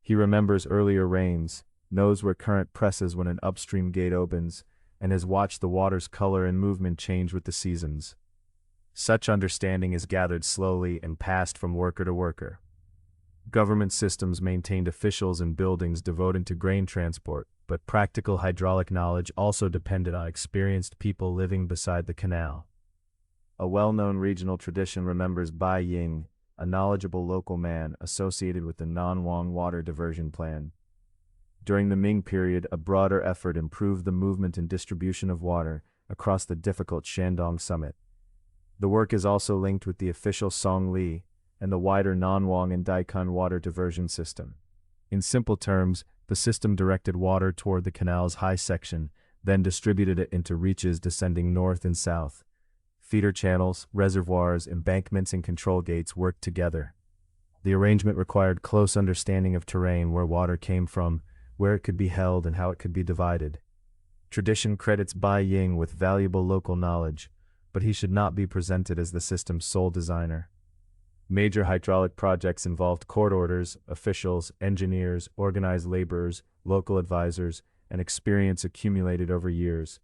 He remembers earlier rains, knows where current presses when an upstream gate opens, and has watched the water's color and movement change with the seasons. Such understanding is gathered slowly and passed from worker to worker. Government systems maintained officials and buildings devoted to grain transport, but practical hydraulic knowledge also depended on experienced people living beside the canal. A well-known regional tradition remembers Bai Ying, a knowledgeable local man associated with the Nanwang water diversion plan. During the Ming period, a broader effort improved the movement and distribution of water across the difficult Shandong summit. The work is also linked with the official Song Li and the wider Nanwang and Daikun water diversion system. In simple terms, the system directed water toward the canal's high section, then distributed it into reaches descending north and south. Feeder channels, reservoirs, embankments, and control gates worked together. The arrangement required close understanding of terrain, where water came from, where it could be held, and how it could be divided. Tradition credits Bai Ying with valuable local knowledge, but he should not be presented as the system's sole designer. Major hydraulic projects involved court orders, officials, engineers, organized laborers, local advisors, and experience accumulated over years.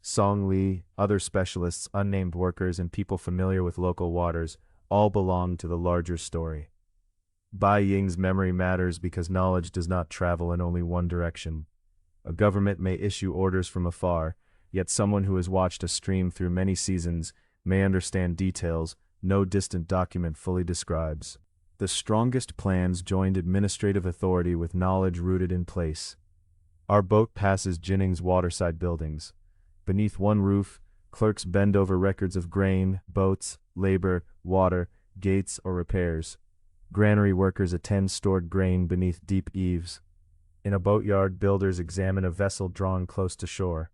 Song Li, other specialists, unnamed workers, and people familiar with local waters all belong to the larger story. Bai Ying's memory matters because knowledge does not travel in only one direction. A government may issue orders from afar, yet someone who has watched a stream through many seasons may understand details no distant document fully describes. The strongest plans joined administrative authority with knowledge rooted in place. Our boat passes Jinning's waterside buildings. Beneath one roof, clerks bend over records of grain, boats, labor, water, gates, or repairs. Granary workers attend stored grain beneath deep eaves. In a boatyard, builders examine a vessel drawn close to shore.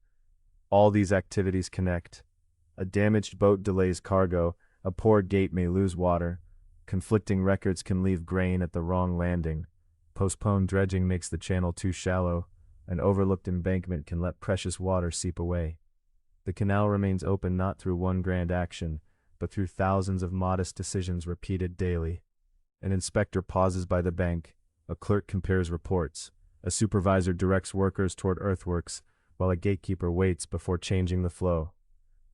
All these activities connect. A damaged boat delays cargo, a poor gate may lose water, conflicting records can leave grain at the wrong landing, postponed dredging makes the channel too shallow, an overlooked embankment can let precious water seep away. The canal remains open not through one grand action, but through thousands of modest decisions repeated daily. An inspector pauses by the bank, a clerk compares reports, a supervisor directs workers toward earthworks, while a gatekeeper waits before changing the flow.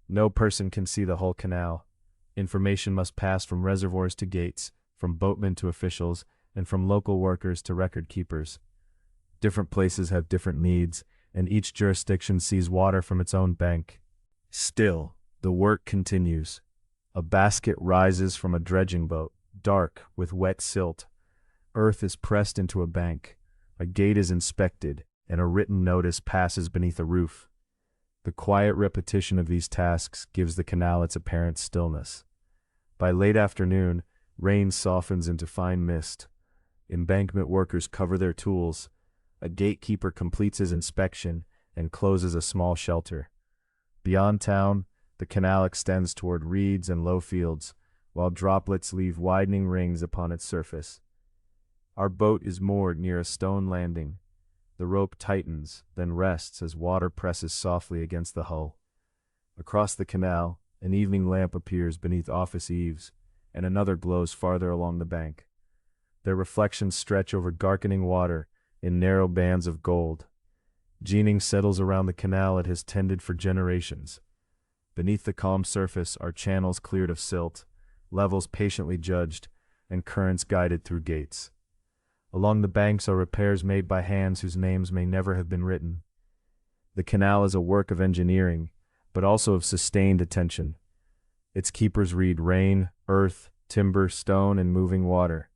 No person can see the whole canal. Information must pass from reservoirs to gates, from boatmen to officials, and from local workers to record keepers. Different places have different needs, and each jurisdiction sees water from its own bank. Still, the work continues. A basket rises from a dredging boat, dark with wet silt. Earth is pressed into a bank. A gate is inspected, and a written notice passes beneath a roof. The quiet repetition of these tasks gives the canal its apparent stillness. By late afternoon, rain softens into fine mist. Embankment workers cover their tools. A gatekeeper completes his inspection and closes a small shelter. Beyond town, the canal extends toward reeds and low fields, while droplets leave widening rings upon its surface. Our boat is moored near a stone landing. The rope tightens, then rests as water presses softly against the hull. Across the canal, an evening lamp appears beneath office eaves, and another glows farther along the bank. Their reflections stretch over darkening water in narrow bands of gold. Jeaning settles around the canal it has tended for generations. Beneath the calm surface are channels cleared of silt, levels patiently judged, and currents guided through gates. Along the banks are repairs made by hands whose names may never have been written. The canal is a work of engineering, but also of sustained attention. Its keepers read rain, earth, timber, stone, and moving water.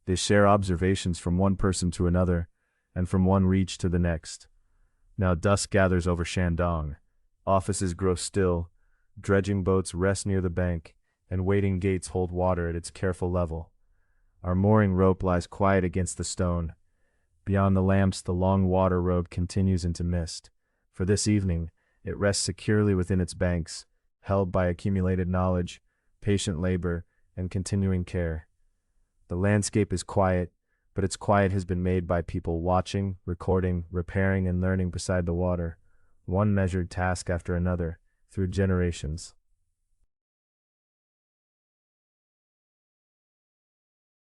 They share observations from one person to another, and from one reach to the next. Now dusk gathers over Shandong. Offices grow still, dredging boats rest near the bank, and waiting gates hold water at its careful level. Our mooring rope lies quiet against the stone. Beyond the lamps, the long water road continues into mist. For this evening, it rests securely within its banks, held by accumulated knowledge, patient labor, and continuing care. The landscape is quiet, but its quiet has been made by people watching, recording, repairing, and learning beside the water, one measured task after another, through generations.